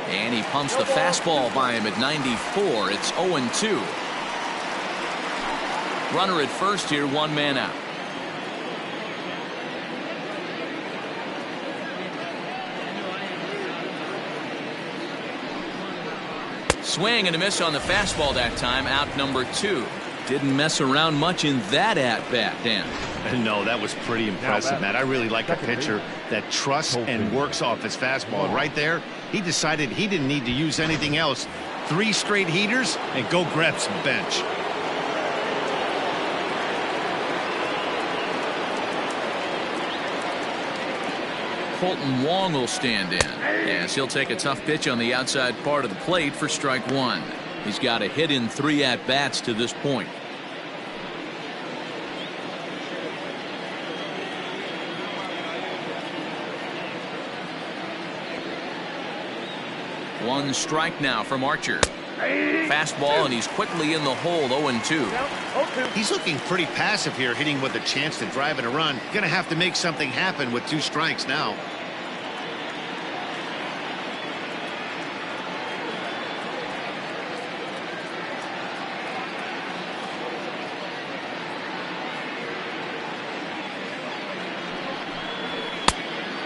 And he pumps the fastball by him at 94. It's 0-2. Runner at first here, 1 man out. Swing and a miss on the fastball that time, out number 2. Didn't mess around much in that at-bat, Dan. No, that was pretty impressive, Matt. I really like a pitcher that trusts and works off his fastball. And right there, he decided he didn't need to use anything else. 3 straight heaters and go grab some bench. Colton Wong will stand in. Yes, he'll take a tough pitch on the outside part of the plate for strike 1. He's got a hit in 3 at-bats to this point. One strike now from Archer. Fastball, and he's quickly in the hole, 0-2. He's looking pretty passive here, hitting with a chance to drive in a run. Gonna have to make something happen with 2 strikes now.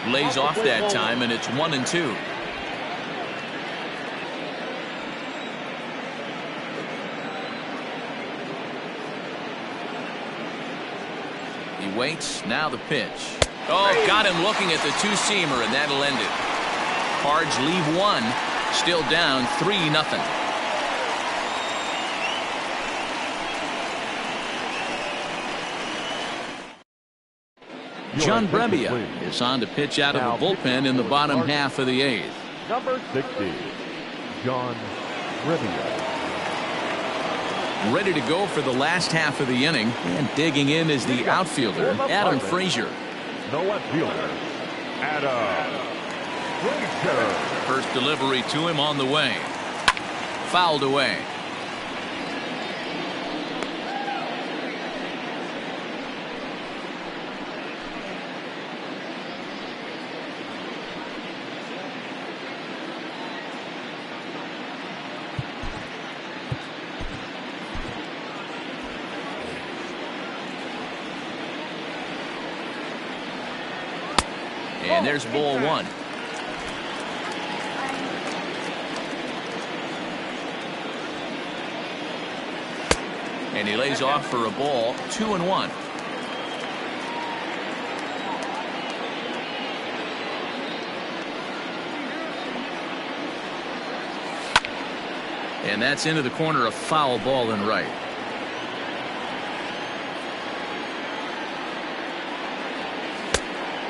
Lays off that time, and it's 1-2. He waits. Now the pitch. Oh, got him looking at the 2-seamer, and that'll end it. Cards leave 1. Still down 3-0. John Brebbia is on to pitch out of the bullpen in the bottom half of the 8th. Number 60, John Brebbia. Ready to go for the last half of the inning, and digging in is the outfielder, Adam Frazier. No outfielder, Adam Frazier. First delivery to him on the way. Fouled away. And there's ball 1. And he lays off for a ball, 2-1. And that's into the corner, a foul ball and right.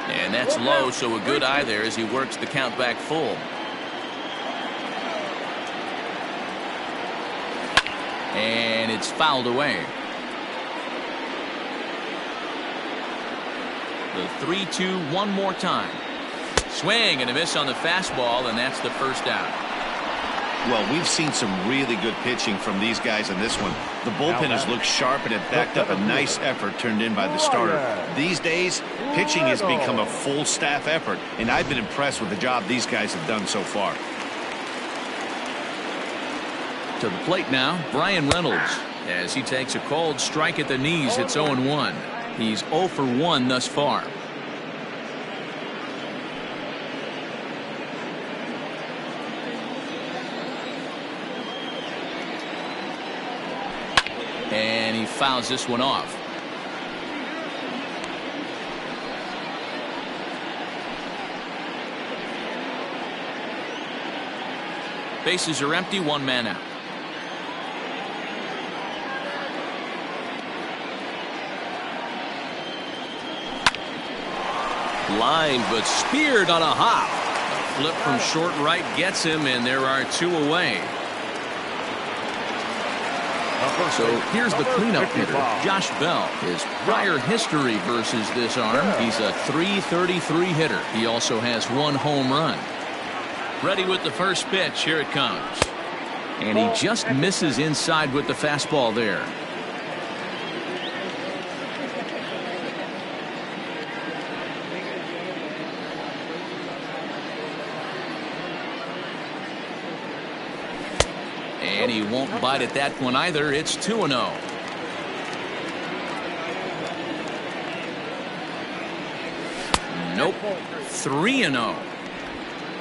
And that's low, so a good eye there as he works the count back full. And it's fouled away. The 3-2 one more time. Swing and a miss on the fastball, and that's the first out. Well, we've seen some really good pitching from these guys in this one. The bullpen has looked sharp, and it backed up a nice effort turned in by the starter. These days, pitching has become a full staff effort, and I've been impressed with the job these guys have done so far. To the plate now, Brian Reynolds. As he takes a cold strike at the knees, it's 0-1. He's 0 for 1 thus far. And he fouls this one off. Bases are empty, one man out. Line, but speared on a hop. A flip from short right gets him, and there are 2 away. So here's the cleanup hitter, Josh Bell. His prior history versus this arm, he's a .333 hitter. He also has 1 home run. Ready with the first pitch. Here it comes. And he just misses inside with the fastball there. And he won't bite at that one either. It's 2-0. Nope. 3-0.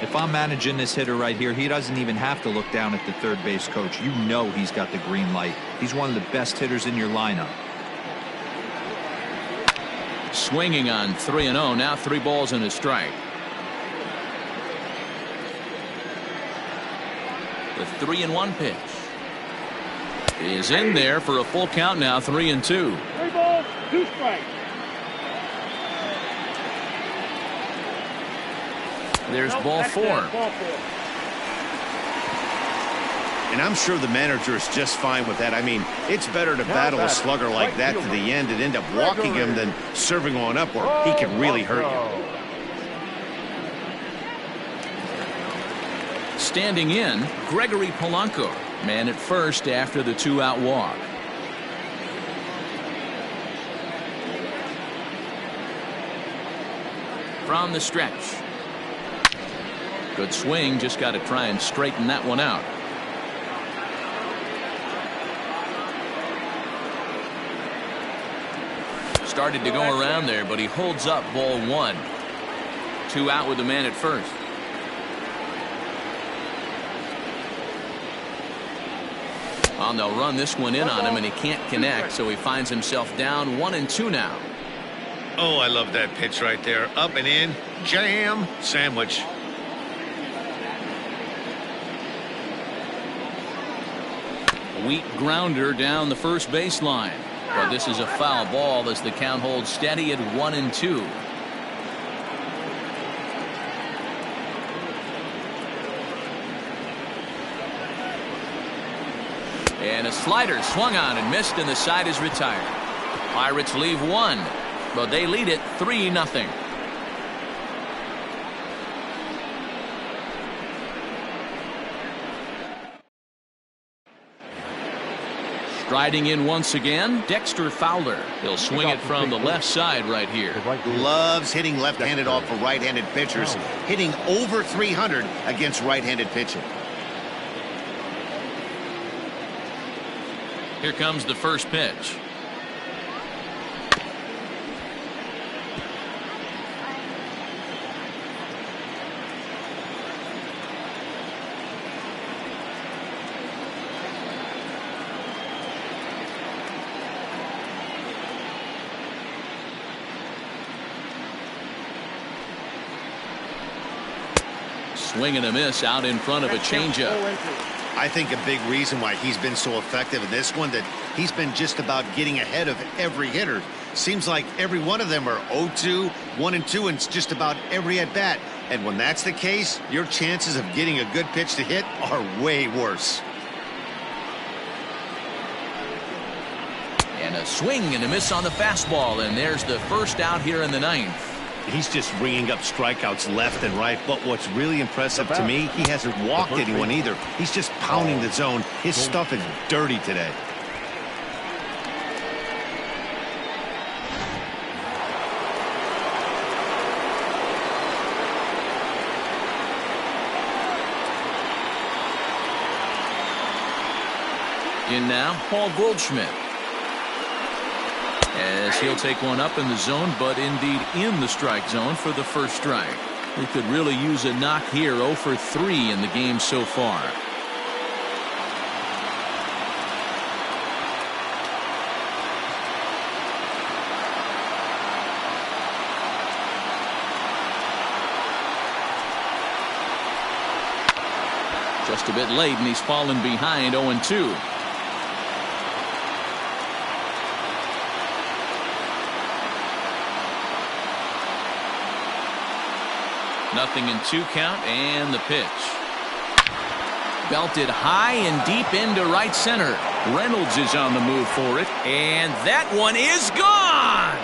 If I'm managing this hitter right here, he doesn't even have to look down at the third base coach. You know he's got the green light. He's one of the best hitters in your lineup. Swinging on 3-0. Now 3 balls and a strike. The 3-1 pitch is in there for a full count now. 3-2. 3 balls, 2 strikes. There's ball 4. And I'm sure the manager is just fine with that. I mean, it's better to battle a slugger like that to the end and end up walking him than serving on up where he can really hurt you. Standing in, Gregory Polanco, man at first after the 2-out walk. From the stretch. Good swing, just got to try and straighten that one out. Started to go around there, but he holds up ball 1. 2 out with the man at first. And they'll run this one in on him, and he can't connect, so he finds himself down 1-2 now. Oh, I love that pitch right there. Up and in, jam, sandwich. Weak grounder down the first baseline. But this is a foul ball as the count holds steady at 1-2. And a slider swung on and missed, and the side is retired. Pirates leave 1, but they lead it 3-0. Striding in once again, Dexter Fowler. He'll swing it from the left side right here. Loves hitting left-handed off for right-handed pitchers, hitting over 300 against right-handed pitching. Here comes the first pitch. Swing and a miss out in front of a changeup. I think a big reason why he's been so effective in this one, that he's been just about getting ahead of every hitter. Seems like every one of them are 0-2, 1-2, and it's just about every at bat. And when that's the case, your chances of getting a good pitch to hit are way worse. And And a swing and a miss on the fastball, and there's the first out here in the ninth. He's just ringing up strikeouts left and right, but what's really impressive to me, he hasn't walked anyone either. He's just pounding the zone. His stuff is dirty today. In now, Paul Goldschmidt. As he'll take one up in the zone, but indeed in the strike zone for the first strike. He could really use a knock here. 0 for 3 in the game so far. Just a bit late, and he's fallen behind 0-2. Nothing in 2 count, and the pitch. Belted high and deep into right center. Reynolds is on the move for it, and that one is gone.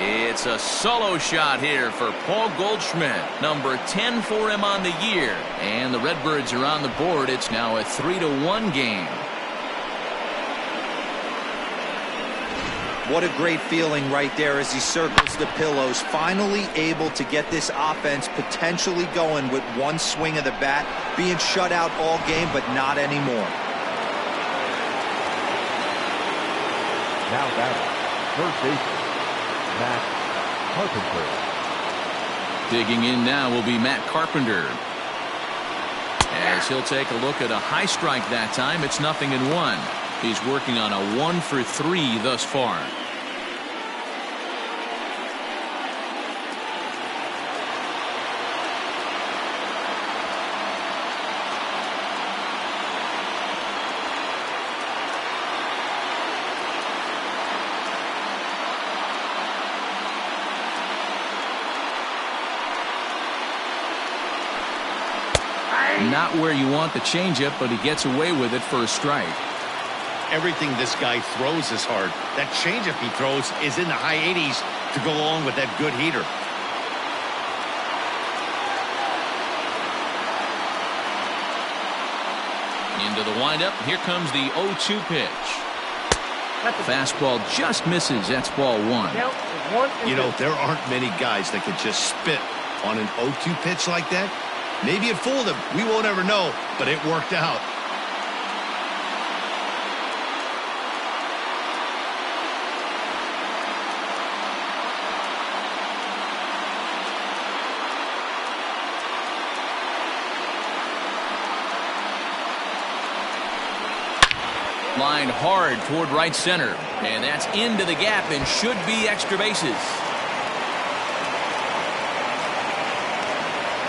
It's a solo shot here for Paul Goldschmidt, number 10 for him on the year. And the Redbirds are on the board. It's now a 3-1 game. What a great feeling right there as he circles the pillows, finally able to get this offense potentially going with one swing of the bat, being shut out all game, but not anymore. Now batting, first baseman, Matt Carpenter. Digging in now will be Matt Carpenter. As he'll take a look at a high strike that time, it's 0-1. He's working on a 1 for 3 thus far. Not where you want the changeup, but he gets away with it for a strike. Everything this guy throws is hard. That changeup he throws is in the high 80s to go along with that good heater. Into the windup. Here comes the 0-2 pitch. Fastball just misses. That's ball 1. You know, there aren't many guys that can just spit on an 0-2 pitch like that. Maybe it fooled him. We won't ever know, but it worked out. Line hard toward right center, and that's into the gap and should be extra bases.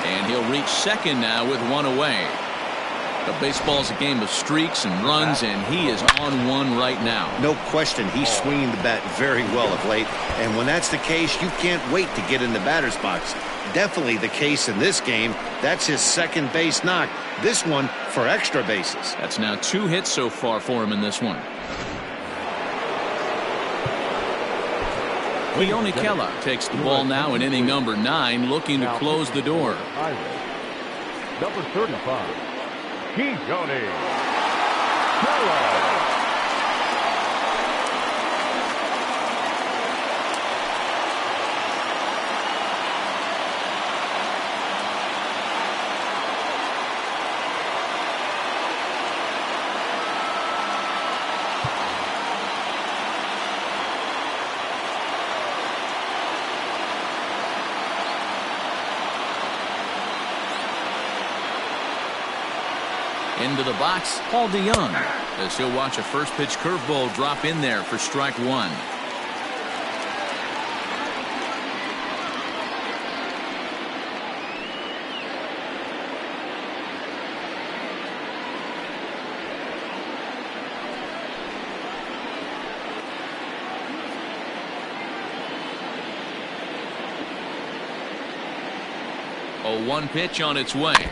And he'll reach second now with 1 away. But baseball's a game of streaks and runs, and he is on one right now. No question, he's swinging the bat very well of late. And when that's the case, you can't wait to get in the batter's box. Definitely the case in this game. That's his second base knock. This one for extra bases. That's now 2 hits so far for him in this one. Keone Kela takes the ball now in inning number 9, looking to close the door. Number 35, Keone Kela. Into the box, Paul DeYoung, as he'll watch a first pitch curveball drop in there for strike 1. A 1 pitch on its way.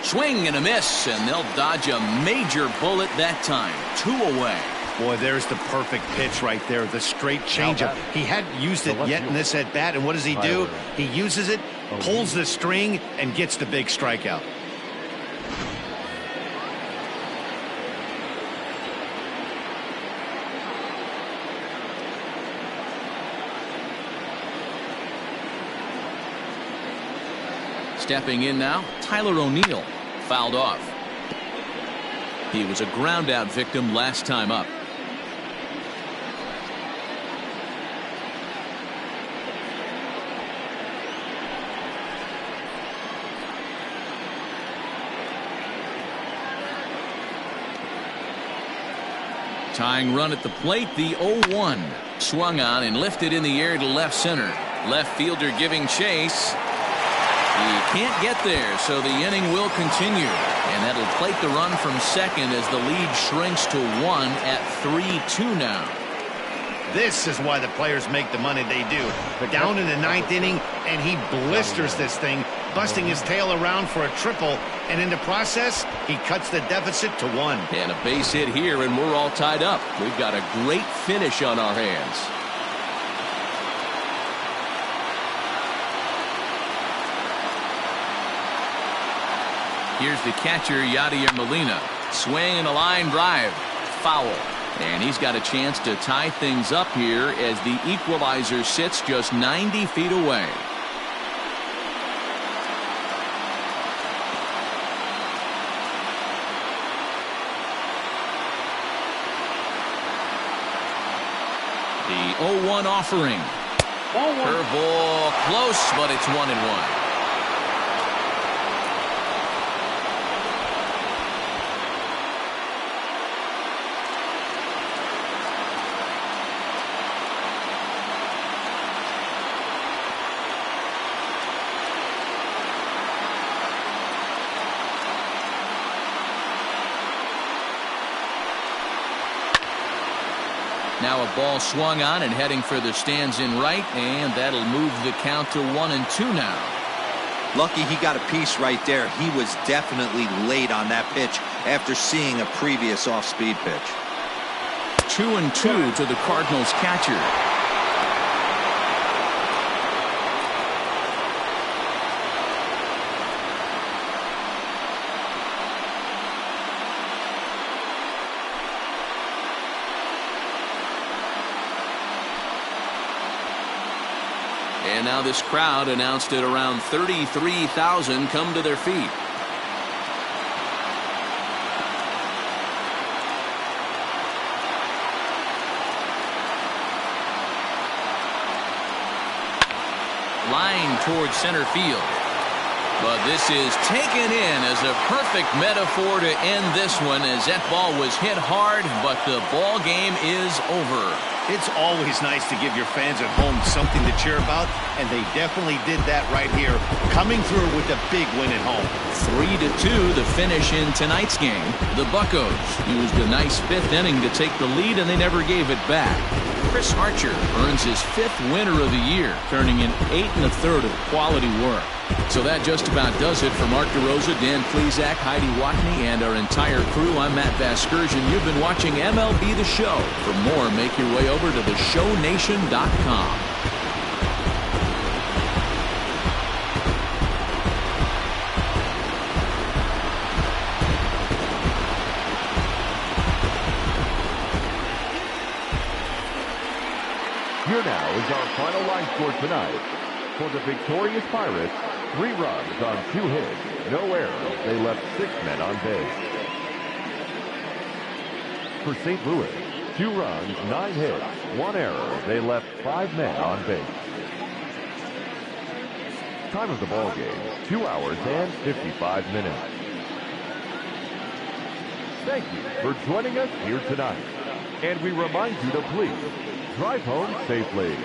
Swing and a miss, and they'll dodge a major bullet that time. 2 away. Boy, there's the perfect pitch right there, the straight changeup. He hadn't used it yet in this at-bat, and what does he do? He uses it, pulls the string, and gets the big strikeout. Stepping in now, Tyler O'Neill, fouled off. He was a ground-out victim last time up. Tying run at the plate, the 0-1. Swung on and lifted in the air to left center. Left fielder giving chase. He can't get there, so the inning will continue. And that'll plate the run from second as the lead shrinks to 1 at 3-2 now. This is why the players make the money they do. Down in the 9th inning, and he blisters this thing, busting his tail around for a triple. And in the process, he cuts the deficit to 1. And a base hit here, and we're all tied up. We've got a great finish on our hands. Here's the catcher, Yadier Molina. Swing and a line drive. Foul. And he's got a chance to tie things up here as the equalizer sits just 90 feet away. The 0-1 offering. Curveball close, but it's 1-1. Now a ball swung on and heading for the stands in right, and that'll move the count to 1-2 now. Lucky he got a piece right there. He was definitely late on that pitch after seeing a previous off-speed pitch. 2-2 to the Cardinals catcher. And now this crowd, announced at around 33,000, come to their feet. Line towards center field. But this is taken in as a perfect metaphor to end this one, as that ball was hit hard, but the ball game is over. It's always nice to give your fans at home something to cheer about, and they definitely did that right here, coming through with a big win at home. 3-2 the finish in tonight's game. The Buccos used a nice 5th inning to take the lead, and they never gave it back. Chris Archer earns his 5th winner of the year, turning in 8 1/3 of quality work. So that just about does it for Mark DeRosa, Dan Plesac, Heidi Watney, and our entire crew. I'm Matt Vasgersian. You've been watching MLB The Show. For more, make your way over to theshownation.com. Here now is our final line score tonight. For the victorious Pirates, 3 runs on 2 hits, no errors. They left 6 men on base. For St. Louis, 2 runs, 9 hits, 1 error. They left 5 men on base. Time of the ball game, 2 hours and 55 minutes. Thank you for joining us here tonight. And we remind you to please drive home safely.